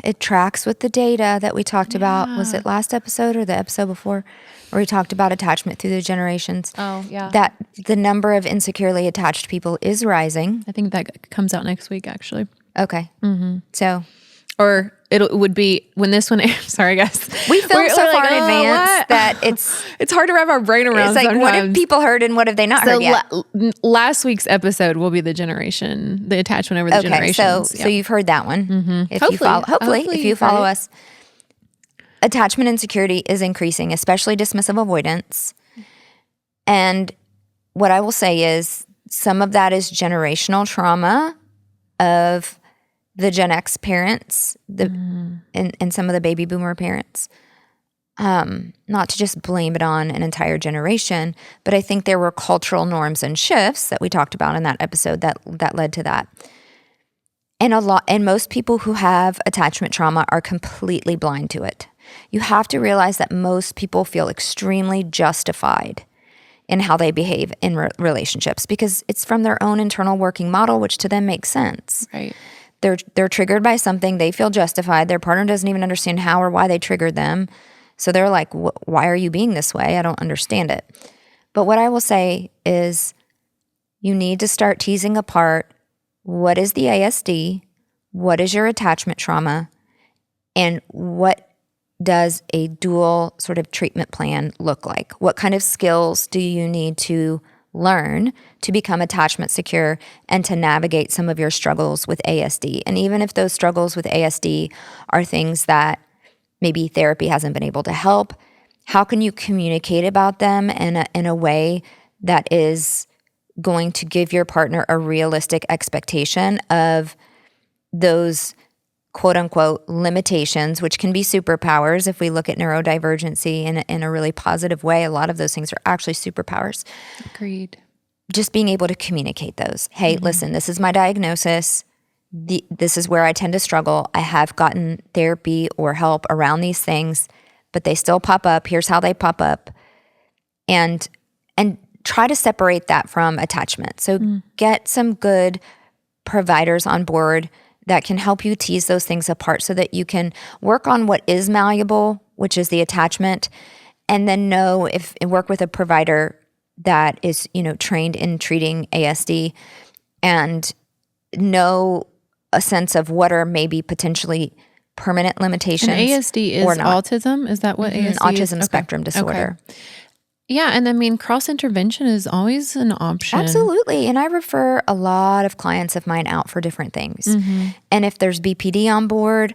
Speaker 2: it tracks with the data that we talked about. Was it last episode or the episode before? Where we talked about attachment through the generations.
Speaker 1: Oh, yeah.
Speaker 2: That the number of insecurely attached people is rising.
Speaker 1: I think that comes out next week, actually.
Speaker 2: Okay. So.
Speaker 1: Or it would be when this one airs. Sorry, guys.
Speaker 2: We filmed so far in advance that
Speaker 1: it's hard to wrap our brain around.
Speaker 2: It's like,
Speaker 1: sometimes.
Speaker 2: what have people heard and what have they not heard yet?
Speaker 1: Last week's episode will be the attachment over the generations.
Speaker 2: So you've heard that one. If
Speaker 1: Hopefully,
Speaker 2: if you follow us. Attachment insecurity is increasing, especially dismissive avoidance. And what I will say is some of that is generational trauma of the Gen X parents and some of the baby boomer parents. Not to just blame it on an entire generation, but I think there were cultural norms and shifts that we talked about in that episode that led to that. And most people who have attachment trauma are completely blind to it. You have to realize that most people feel extremely justified in how they behave in relationships because it's from their own internal working model, which to them makes sense.
Speaker 1: Right.
Speaker 2: They're triggered by something. They feel justified. Their partner doesn't even understand how or why they triggered them. So they're like, why are you being this way? I don't understand it. But what I will say is you need to start teasing apart what is the ASD, what is your attachment trauma, and what does a dual sort of treatment plan look like? What kind of skills do you need to learn to become attachment secure and to navigate some of your struggles with ASD? And even if those struggles with ASD are things that maybe therapy hasn't been able to help, how can you communicate about them in a way that is going to give your partner a realistic expectation of those quote unquote limitations, which can be superpowers if we look at neurodivergency in a really positive way. A lot of those things are actually superpowers.
Speaker 1: Agreed.
Speaker 2: Just being able to communicate those. Hey, listen, this is my diagnosis. This is where I tend to struggle. I have gotten therapy or help around these things, but they still pop up. Here's how they pop up. And try to separate that from attachment. So get some good providers on board that can help you tease those things apart so that you can work on what is malleable, which is the attachment, and then work with a provider that is, trained in treating ASD and know a sense of what are maybe potentially permanent limitations.
Speaker 1: And ASD is
Speaker 2: or not.
Speaker 1: autism? Is that what ASD is?
Speaker 2: Autism spectrum disorder.
Speaker 1: Okay. Yeah, and I mean, cross-intervention is always an option.
Speaker 2: Absolutely. And I refer a lot of clients of mine out for different things. And if there's BPD on board,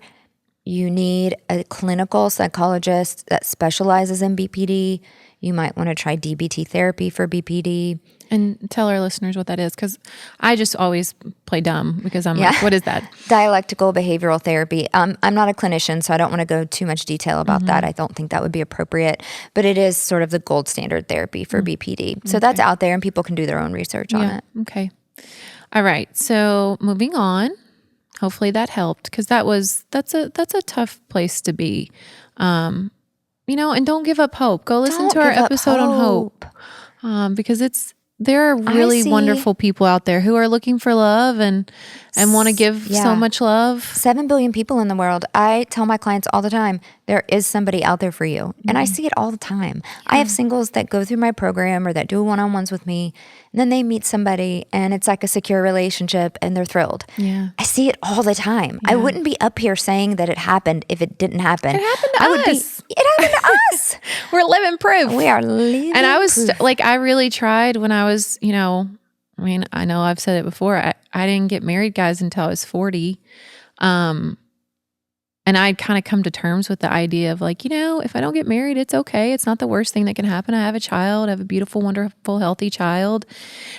Speaker 2: you need a clinical psychologist that specializes in BPD. You might want to try DBT therapy for BPD.
Speaker 1: And tell our listeners what that is, because I just always play dumb because I'm like, what is that?
Speaker 2: Dialectical behavioral therapy. I'm not a clinician, so I don't want to go too much detail about that. I don't think that would be appropriate, but it is sort of the gold standard therapy for BPD. So that's out there, and people can do their own research on it.
Speaker 1: Okay. All right. So moving on. Hopefully that helped, because that's a tough place to be. And don't give up hope. Go listen to our episode on hope, because there are really wonderful people out there who are looking for love and want to give so much love.
Speaker 2: 7 billion people in the world. I tell my clients all the time, there is somebody out there for you. And I see it all the time. I have singles that go through my program or that do one-on-ones with me, and then they meet somebody and it's like a secure relationship and they're thrilled.
Speaker 1: Yeah.
Speaker 2: I see it all the time. I wouldn't be up here saying that it happened if it didn't happen.
Speaker 1: It happened to us.
Speaker 2: It happened to us.
Speaker 1: We're living proof.
Speaker 2: We are living
Speaker 1: And I was
Speaker 2: proof.
Speaker 1: I really tried when I was, I know I've said it before. I didn't get married, guys, until I was 40. And I'd kind of come to terms with the idea of if I don't get married, it's okay. It's not the worst thing that can happen. I have a child. I have a beautiful, wonderful, healthy child.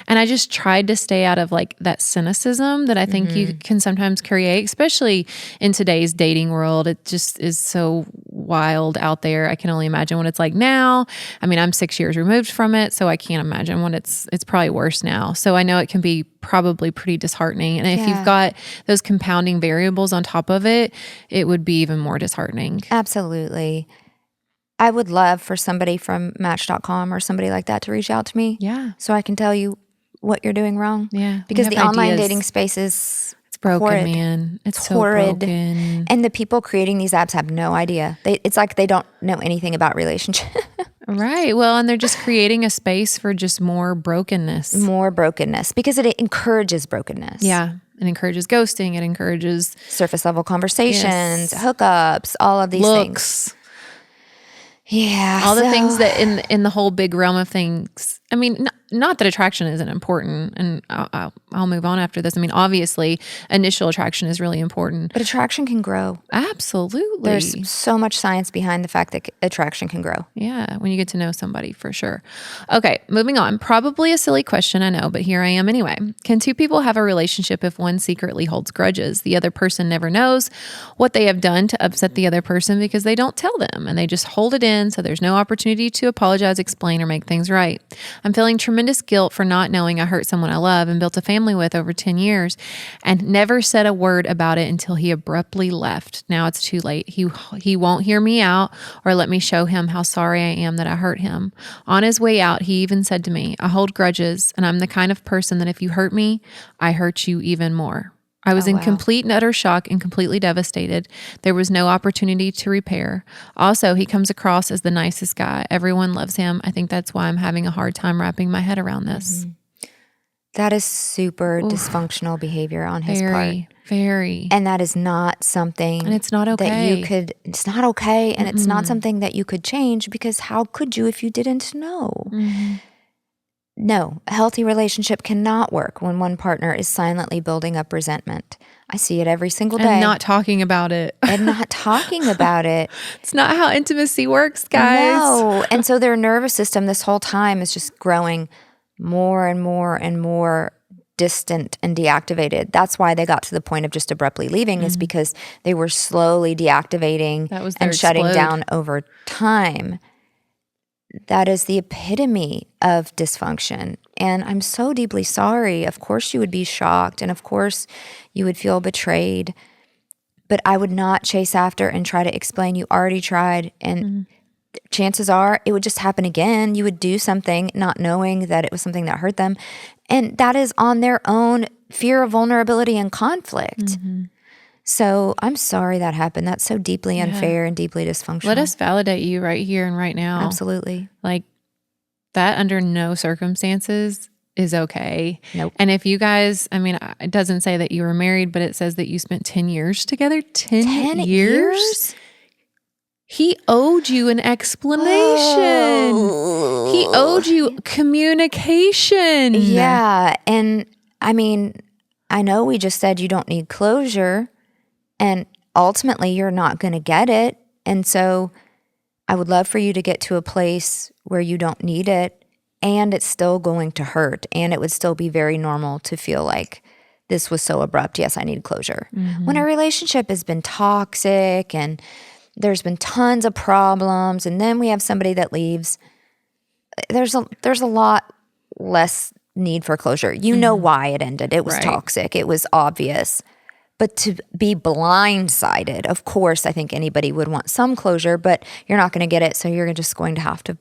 Speaker 1: And I just tried to stay out of that cynicism that I think you can sometimes create, especially in today's dating world. It just is so wild out there. I can only imagine what it's like now. I mean, I'm 6 years removed from it, so I can't imagine what it's probably worse now. So I know it can be probably pretty disheartening. And if you've got those compounding variables on top of it, it would be even more disheartening.
Speaker 2: Absolutely. I would love for somebody from Match.com or somebody like that to reach out to me.
Speaker 1: Yeah.
Speaker 2: So I can tell you what you're doing wrong.
Speaker 1: Yeah.
Speaker 2: Because the online dating space is
Speaker 1: broken,
Speaker 2: horrid.
Speaker 1: man. It's so
Speaker 2: horrid.
Speaker 1: broken.
Speaker 2: And the people creating these apps have no idea. It's like they don't know anything about relationships.
Speaker 1: Right. Well, and they're just creating a space for just more brokenness.
Speaker 2: More brokenness because it encourages brokenness.
Speaker 1: Yeah. It encourages ghosting. It encourages
Speaker 2: surface level conversations, hookups, all of these things. Yeah.
Speaker 1: All the things that in the whole big realm of things. I mean, not that attraction isn't important, and I'll move on after this. I mean, obviously, initial attraction is really important.
Speaker 2: But attraction can grow.
Speaker 1: Absolutely.
Speaker 2: There's so much science behind the fact that attraction can grow.
Speaker 1: Yeah, when you get to know somebody, for sure. Okay, moving on. Probably a silly question, I know, but here I am anyway. Can two people have a relationship if one secretly holds grudges? The other person never knows what they have done to upset the other person because they don't tell them, and they just hold it in, so there's no opportunity to apologize, explain, or make things right. I'm feeling tremendous guilt for not knowing I hurt someone I love and built a family with over 10 years and never said a word about it until he abruptly left. Now it's too late. He won't hear me out or let me show him how sorry I am that I hurt him. On his way out, he even said to me, I hold grudges, and I'm the kind of person that if you hurt me, I hurt you even more. I was in complete and utter shock and completely devastated. There was no opportunity to repair. Also, he comes across as the nicest guy. Everyone loves him. I think that's why I'm having a hard time wrapping my head around this.
Speaker 2: That is super dysfunctional behavior on his part.
Speaker 1: Very.
Speaker 2: And that is not something
Speaker 1: and it's not okay.
Speaker 2: It's not okay. And it's not something that you could change, because how could you if you didn't know? No, a healthy relationship cannot work when one partner is silently building up resentment. I see it every single day.
Speaker 1: And not talking about it.
Speaker 2: And not talking about it.
Speaker 1: It's not how intimacy works, guys.
Speaker 2: No. And so their nervous system this whole time is just growing more and more and more distant and deactivated. That's why they got to the point of just abruptly leaving, is because they were slowly deactivating and shutting down over time. That is the epitome of dysfunction. And I'm so deeply sorry. Of course you would be shocked, and of course you would feel betrayed. But I would not chase after and try to explain you already tried. And chances are it would just happen again. You would do something not knowing that it was something that hurt them. And that is on their own fear of vulnerability and conflict. So I'm sorry that happened. That's so deeply unfair and deeply dysfunctional.
Speaker 1: Let us validate you right here and right now.
Speaker 2: Absolutely.
Speaker 1: Like, that under no circumstances is okay.
Speaker 2: Nope.
Speaker 1: And if you guys, I mean, it doesn't say that you were married, but it says that you spent 10 years together. 10 years? He owed you an explanation. Oh. He owed you communication.
Speaker 2: Yeah. And I mean, I know we just said you don't need closure, and ultimately you're not going to get it. And so I would love for you to get to a place where you don't need it, and it's still going to hurt, and it would still be very normal to feel like this was so abrupt. Yes, I need closure. Mm-hmm. When a relationship has been toxic and there's been tons of problems, and then we have somebody that leaves, there's a lot less need for closure. You know why it ended. It was toxic. It was obvious. But to be blindsided, of course, I think anybody would want some closure, but you're not going to get it. So you're just going to have to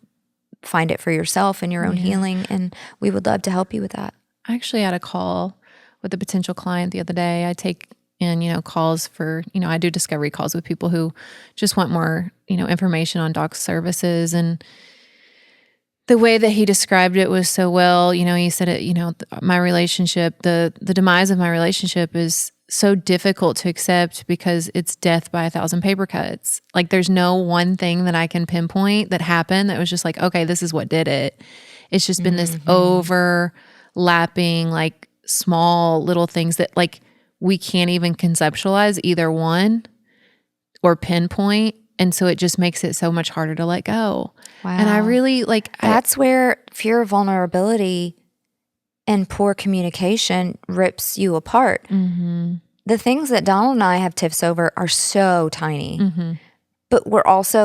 Speaker 2: find it for yourself and your own healing. And we would love to help you with that.
Speaker 1: I actually had a call with a potential client the other day. I take in, calls for, I do discovery calls with people who just want more, information on dog services. And the way that he described it was so well. He said it, my relationship, the demise of my relationship is so difficult to accept because it's death by 1,000 paper cuts. Like there's no one thing that I can pinpoint that happened that was just like, okay, this is what did it. It's just been this overlapping, like small little things that like we can't even conceptualize either one or pinpoint. And so it just makes it so much harder to let go. Wow. And I really
Speaker 2: that's where fear of vulnerability and poor communication rips you apart. Mm-hmm. The things that Donald and I have tiffs over are so tiny. Mm-hmm. But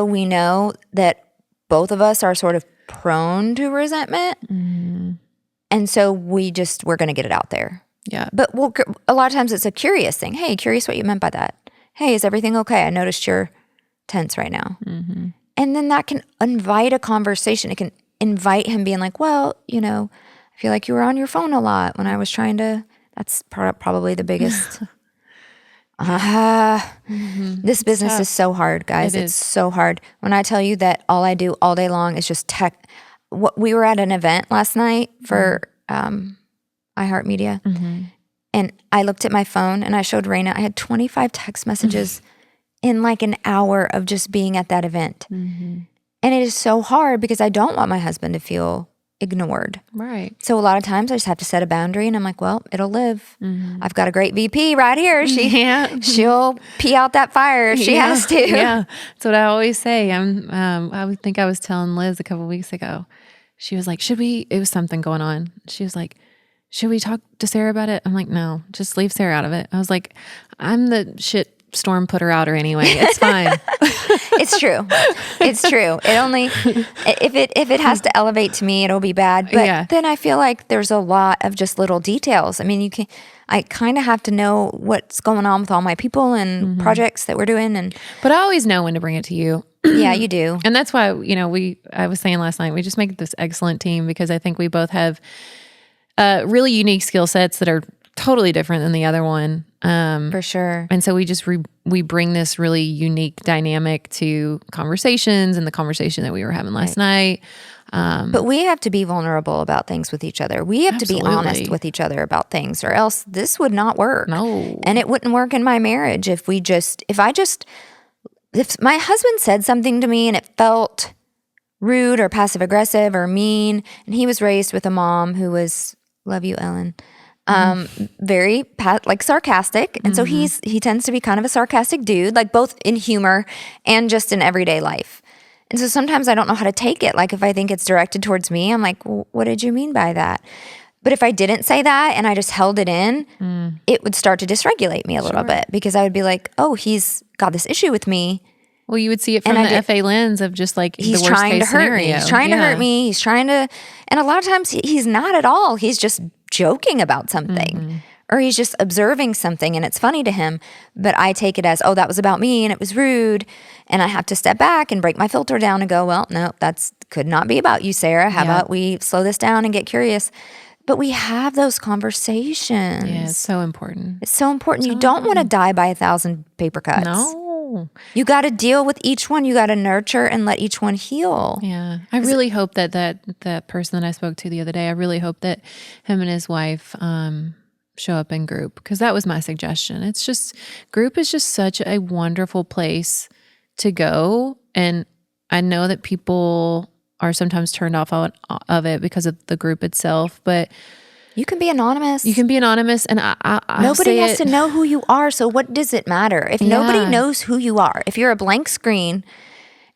Speaker 2: we know that both of us are sort of prone to resentment. Mm-hmm. And so we're going to get it out there.
Speaker 1: Yeah.
Speaker 2: But a lot of times it's a curious thing. Hey, curious what you meant by that. Hey, is everything okay? I noticed you're tense right now. Mm-hmm. And then that can invite a conversation. It can invite him being like, well, I feel like you were on your phone a lot when I was trying to, that's probably the biggest. This business is so hard, guys. It's so hard. When I tell you that all I do all day long is just tech. We were at an event last night for iHeartMedia. Mm-hmm. And I looked at my phone and I showed Raina, I had 25 text messages in like an hour of just being at that event. Mm-hmm. And it is so hard because I don't want my husband to feel ignored.
Speaker 1: Right.
Speaker 2: So a lot of times I just have to set a boundary and I'm like, well, it'll live. Mm-hmm. I've got a great VP right here. She'll pee out that fire if she has to.
Speaker 1: Yeah. That's what I always say. I think I was telling Liz a couple of weeks ago. She was like, it was something going on. She was like, should we talk to Sarah about it? I'm like, no, just leave Sarah out of it. I was like, I'm the shit storm putter outer anyway. It's fine.
Speaker 2: It's true. It's true. It only, if it has to elevate to me, it'll be bad. But then I feel like there's a lot of just little details. I mean, I kind of have to know what's going on with all my people and projects that we're doing.
Speaker 1: But I always know when to bring it to you.
Speaker 2: Yeah, you do.
Speaker 1: And that's why, I was saying last night, we just make this excellent team because I think we both have really unique skill sets that are totally different than the other one.
Speaker 2: For sure.
Speaker 1: And so we just, we bring this really unique dynamic to conversations and the conversation that we were having last night.
Speaker 2: But we have to be vulnerable about things with each other. We have to be honest with each other about things, or else this would not work.
Speaker 1: No.
Speaker 2: And it wouldn't work in my marriage if my husband said something to me and it felt rude or passive aggressive or mean, and he was raised with a mom who was, love you, Ellen, very sarcastic. And so he tends to be kind of a sarcastic dude, like both in humor and just in everyday life. And so sometimes I don't know how to take it. Like if I think it's directed towards me, I'm like, well, what did you mean by that? But if I didn't say that and I just held it in, it would start to dysregulate me a little bit, because I would be like, oh, he's got this issue with me.
Speaker 1: Well, you would see it from the FA lens of just like the worst case scenario.
Speaker 2: He's trying to hurt me. He's trying to, and a lot of times he's not at all. He's just joking about something, or he's just observing something and it's funny to him. But I take it as, oh, that was about me and it was rude. And I have to step back and break my filter down and go, well, no, could not be about you, Sarah. How about we slow this down and get curious? But we have those conversations.
Speaker 1: Yeah, it's so important.
Speaker 2: It's so important. You don't want to die by 1,000 paper cuts.
Speaker 1: No. No.
Speaker 2: You got to deal with each one. You got to nurture and let each one heal.
Speaker 1: Yeah. I really hope that person that I spoke to the other day, I really hope that him and his wife show up in group, because that was my suggestion. It's just, group is just such a wonderful place to go. And I know that people are sometimes turned off of it because of the group itself, but
Speaker 2: you can be anonymous.
Speaker 1: You can be anonymous, and
Speaker 2: nobody has to know who you are. So what does it matter if nobody knows who you are? If you're a blank screen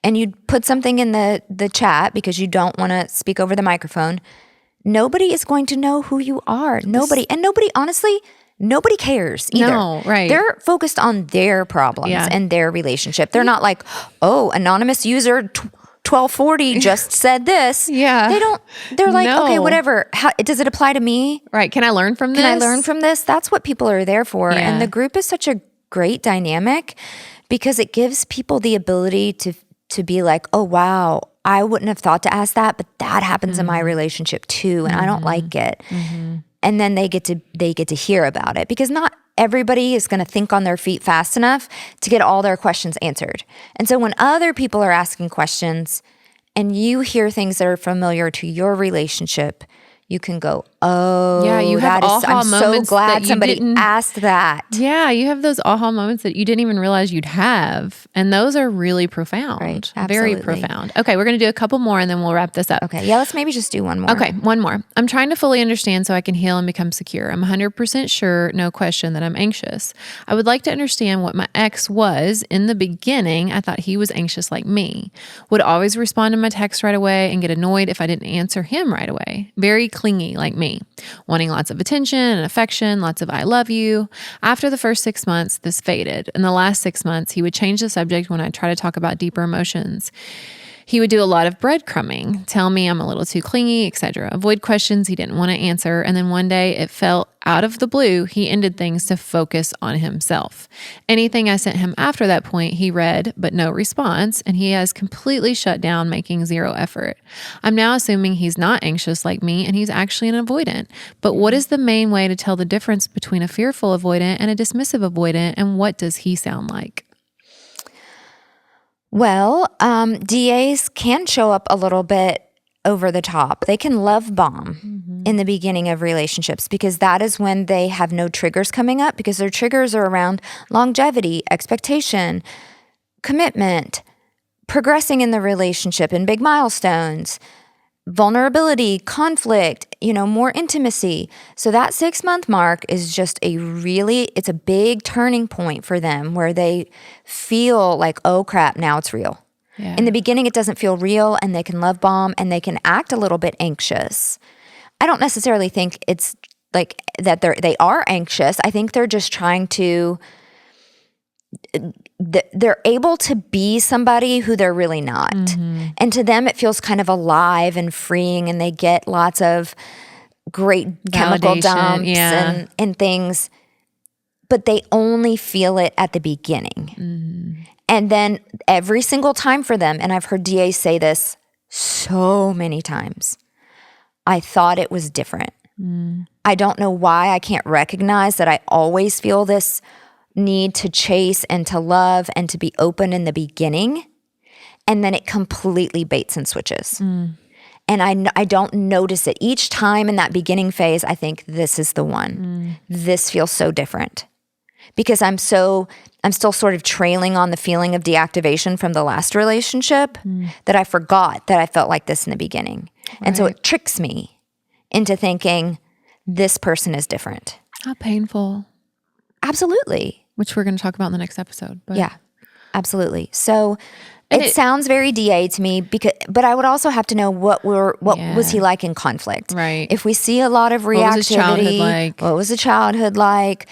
Speaker 2: and you put something in the chat because you don't want to speak over the microphone, nobody is going to know who you are. Nobody, honestly, nobody cares either.
Speaker 1: No, right.
Speaker 2: They're focused on their problems and their relationship. They're not like, oh, anonymous user 1240 just said this.
Speaker 1: Yeah.
Speaker 2: They're like, okay, whatever. How, does it apply to me?
Speaker 1: Right. Can I learn from this?
Speaker 2: Can I learn from this? That's what people are there for.
Speaker 1: Yeah.
Speaker 2: And the group is such a great dynamic because it gives people the ability to be like, oh, wow, I wouldn't have thought to ask that, but that happens in my relationship too. And I don't like it. And then they get to hear about it, because not everybody is going to think on their feet fast enough to get all their questions answered. And so when other people are asking questions and you hear things that are familiar to your relationship, you can go, oh,
Speaker 1: yeah, you have
Speaker 2: I'm so glad somebody asked that.
Speaker 1: Yeah, you have those aha moments that you didn't even realize you'd have. And those are really profound.
Speaker 2: Right,
Speaker 1: very profound. Okay, we're going to do a couple more and then we'll wrap this up.
Speaker 2: Okay, yeah, let's maybe just do one more.
Speaker 1: Okay, one more. I'm trying to fully understand so I can heal and become secure. I'm 100% sure, no question, that I'm anxious. I would like to understand what my ex was. In the beginning, I thought he was anxious like me. Would always respond to my text right away and get annoyed if I didn't answer him right away. Very clingy like me, wanting lots of attention and affection, lots of I love you. After the first 6 months, this faded. In the last 6 months, he would change the subject when I try to talk about deeper emotions. He would do a lot of breadcrumbing, tell me I'm a little too clingy, etc. Avoid questions he didn't want to answer. And then one day it felt out of the blue, he ended things to focus on himself. Anything I sent him after that point, he read, but no response. And he has completely shut down, making zero effort. I'm now assuming he's not anxious like me and he's actually an avoidant. But what is the main way to tell the difference between a fearful avoidant and a dismissive avoidant? And what does he sound like?
Speaker 2: Well, DAs can show up a little bit over the top. They can love bomb in the beginning of relationships, because that is when they have no triggers coming up, because their triggers are around longevity, expectation, commitment, progressing in the relationship and big milestones, vulnerability, conflict, more intimacy. So that 6-month mark is just it's a big turning point for them, where they feel like, oh crap, now it's real. Yeah. In the beginning, it doesn't feel real, and they can love bomb and they can act a little bit anxious. I don't necessarily think it's like that they are anxious. I think they're just trying to, they're able to be somebody who they're really not. And to them, it feels kind of alive and freeing, and they get lots of great chemical dumps and things, but they only feel it at the beginning. And then every single time for them, and I've heard DAs say this so many times, I thought it was different. I don't know why I can't recognize that I always feel this need to chase and to love and to be open in the beginning, and then it completely baits and switches. And I don't notice it. Each time in that beginning phase, I think, this is the one. This feels so different. Because I'm still sort of trailing on the feeling of deactivation from the last relationship that I forgot that I felt like this in the beginning. Right. And so it tricks me into thinking this person is different.
Speaker 1: How painful.
Speaker 2: Absolutely.
Speaker 1: Which we're going to talk about in the next episode. But.
Speaker 2: Yeah, absolutely. So it sounds very DA to me, but I would also have to know what was he like in conflict.
Speaker 1: Right.
Speaker 2: If we see a lot of reactivity, what was his childhood like? What was the childhood like?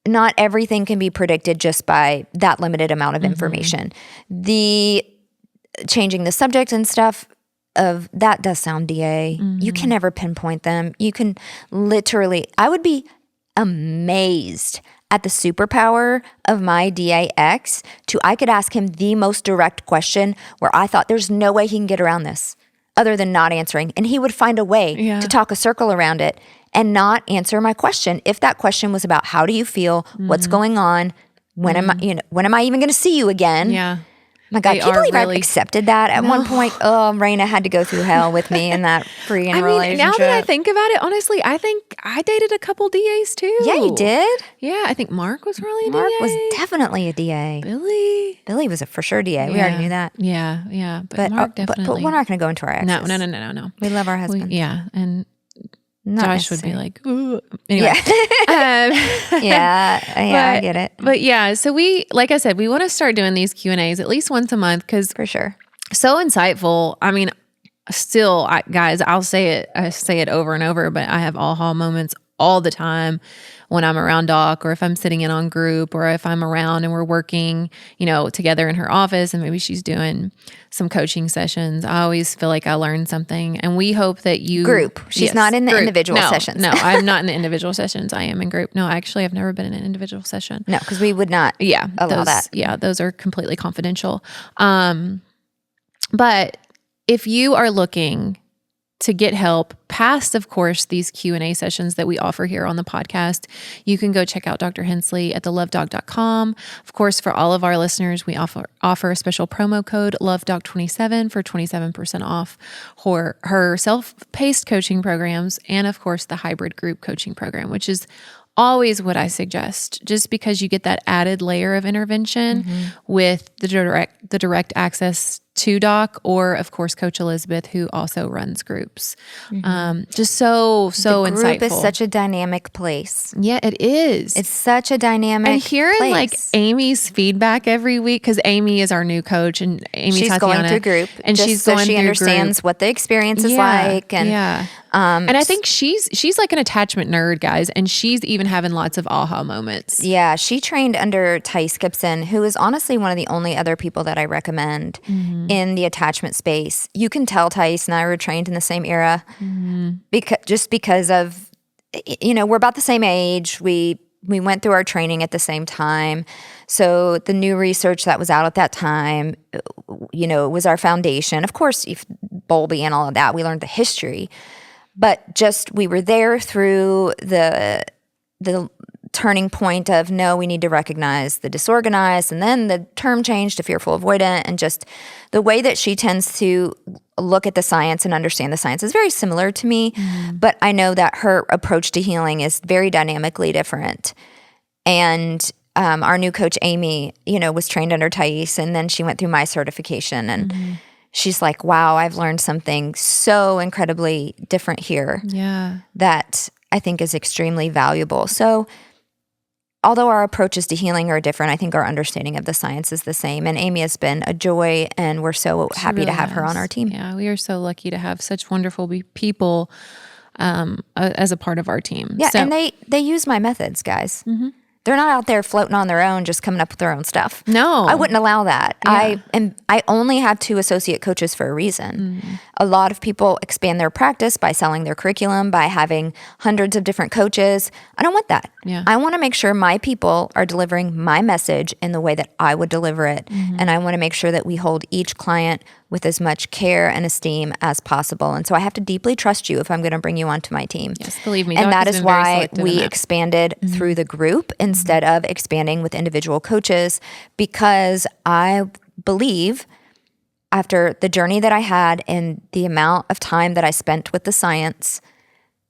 Speaker 2: Not everything can be predicted just by that limited amount of information. The changing the subject and stuff of that does sound DA. You can never pinpoint them. You can literally, I would be amazed at the superpower of my DAX I could ask him the most direct question where I thought there's no way he can get around this other than not answering. And he would find a way to talk a circle around it and not answer my question. If that question was about how do you feel, what's going on, when am I even going to see you again?
Speaker 1: Yeah.
Speaker 2: My God,
Speaker 1: They
Speaker 2: can you
Speaker 1: are
Speaker 2: believe
Speaker 1: really-
Speaker 2: I accepted that at one point? Oh, Raina had to go through hell with me in that freaking relationship.
Speaker 1: Now that I think about it, honestly, I think I dated a couple DAs too.
Speaker 2: Yeah, you did.
Speaker 1: Yeah, I think Mark was probably a
Speaker 2: Mark
Speaker 1: DA.
Speaker 2: was definitely a DA.
Speaker 1: Billy
Speaker 2: was a for sure DA. We already knew that.
Speaker 1: Yeah. But Mark definitely.
Speaker 2: But we're not going to go into our exes.
Speaker 1: No.
Speaker 2: We love our husbands.
Speaker 1: And
Speaker 2: Not
Speaker 1: Josh would be
Speaker 2: necessary.
Speaker 1: like, ooh. Anyway.
Speaker 2: Yeah, I get it.
Speaker 1: But yeah, so like I said, we want to start doing these Q&As at least once a month because
Speaker 2: For sure.
Speaker 1: so insightful. I mean, still, guys, I say it over and over, but I have aha moments all the time when I'm around Doc, or if I'm sitting in on group, or if I'm around and we're working, together in her office, and maybe she's doing some coaching sessions. I always feel like I learned something, and we hope that you
Speaker 2: Group. She's not in the individual
Speaker 1: No,
Speaker 2: sessions.
Speaker 1: No, I'm not in the individual sessions. I am in group. No, actually, I've never been in an individual session.
Speaker 2: No, because we would not allow that.
Speaker 1: Yeah, those are completely confidential. But if you are looking to get help past, of course, these Q&A sessions that we offer here on the podcast, you can go check out Dr. Hensley at thelovedoc.com. Of course, for all of our listeners, we offer a special promo code LoveDoc27 for 27% off her self-paced coaching programs, and of course, the hybrid group coaching program, which is always what I suggest, just because you get that added layer of intervention with the direct access to Doc, or of course Coach Elizabeth, who also runs groups. Just so
Speaker 2: The group
Speaker 1: insightful.
Speaker 2: is such a dynamic place.
Speaker 1: Yeah, it is.
Speaker 2: It's such a dynamic
Speaker 1: and hearing
Speaker 2: place.
Speaker 1: like Amy's feedback every week, because Amy is our new coach, and
Speaker 2: she's going through group,
Speaker 1: and
Speaker 2: just
Speaker 1: she's
Speaker 2: so
Speaker 1: going
Speaker 2: she
Speaker 1: through
Speaker 2: understands
Speaker 1: group.
Speaker 2: what the experience is like. And
Speaker 1: And I think she's like an attachment nerd, guys, and she's even having lots of aha moments.
Speaker 2: Yeah, she trained under Tice Gibson, who is honestly one of the only other people that I recommend in the attachment space. You can tell Tice and I were trained in the same era because of, we're about the same age. We went through our training at the same time. So the new research that was out at that time, it was our foundation. Of course, Bowlby and all of that, we learned the history. But just we were there through the turning point of, no, we need to recognize the disorganized, and then the term changed to fearful avoidant, and just the way that she tends to look at the science and understand the science is very similar to me, but I know that her approach to healing is very dynamically different. And our new coach, Amy, was trained under Thais, and then she went through my certification, and she's like, wow, I've learned something so incredibly different here that I think is extremely valuable. So although our approaches to healing are different, I think our understanding of the science is the same. And Amy has been a joy, and we're so happy to have her on our team.
Speaker 1: Yeah, we are so lucky to have such wonderful people as a part of our team.
Speaker 2: Yeah, and they use my methods, guys. They're not out there floating on their own, just coming up with their own stuff.
Speaker 1: No.
Speaker 2: I wouldn't allow that.
Speaker 1: Yeah.
Speaker 2: I only have 2 associate coaches for a reason. A lot of people expand their practice by selling their curriculum, by having hundreds of different coaches. I don't want that.
Speaker 1: Yeah.
Speaker 2: I want to make sure my people are delivering my message in the way that I would deliver it. And I want to make sure that we hold each client with as much care and esteem as possible. And so I have to deeply trust you if I'm going to bring you onto my team.
Speaker 1: Yes, believe me.
Speaker 2: And
Speaker 1: Doc
Speaker 2: that
Speaker 1: has
Speaker 2: is
Speaker 1: been very
Speaker 2: why
Speaker 1: selective in
Speaker 2: we
Speaker 1: that.
Speaker 2: expanded through the group instead of expanding with individual coaches, because I believe after the journey that I had and the amount of time that I spent with the science,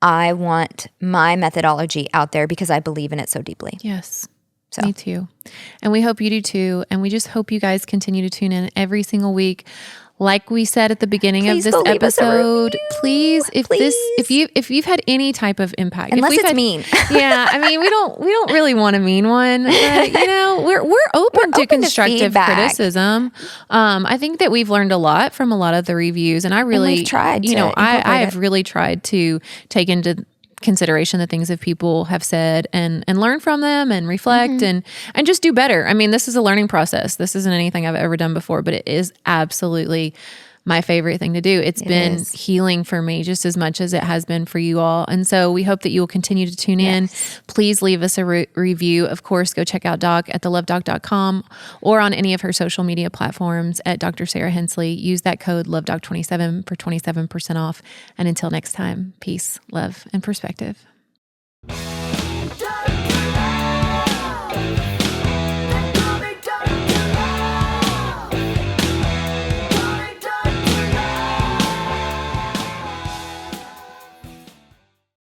Speaker 2: I want my methodology out there because I believe in it so deeply.
Speaker 1: Yes.
Speaker 2: So.
Speaker 1: Me too. And we hope you do too. And we just hope you guys continue to tune in every single week. Like we said at the beginning
Speaker 2: Please
Speaker 1: of this
Speaker 2: go leave us a
Speaker 1: episode,
Speaker 2: review.
Speaker 1: please, if you've had any type of impact,
Speaker 2: Unless
Speaker 1: if
Speaker 2: it's
Speaker 1: had,
Speaker 2: mean.
Speaker 1: Yeah, I mean, we don't really want a mean one, but we're open to
Speaker 2: open to
Speaker 1: constructive
Speaker 2: feedback.
Speaker 1: criticism. I think that we've learned a lot from a lot of the reviews, and I really
Speaker 2: we've tried to
Speaker 1: I
Speaker 2: incorporate
Speaker 1: have really tried to take into consideration the things that people have said and learn from them and reflect and just do better. I mean, this is a learning process. This isn't anything I've ever done before, but it is absolutely my favorite thing to do. It's been healing for me just as much as it has been for you all. And so we hope that you will continue to tune in. Please leave us a review. Of course, go check out Doc at thelovedoc.com or on any of her social media platforms at Dr. Sarah Hensley. Use that code LoveDoc27 for 27% off. And until next time, peace, love, and perspective.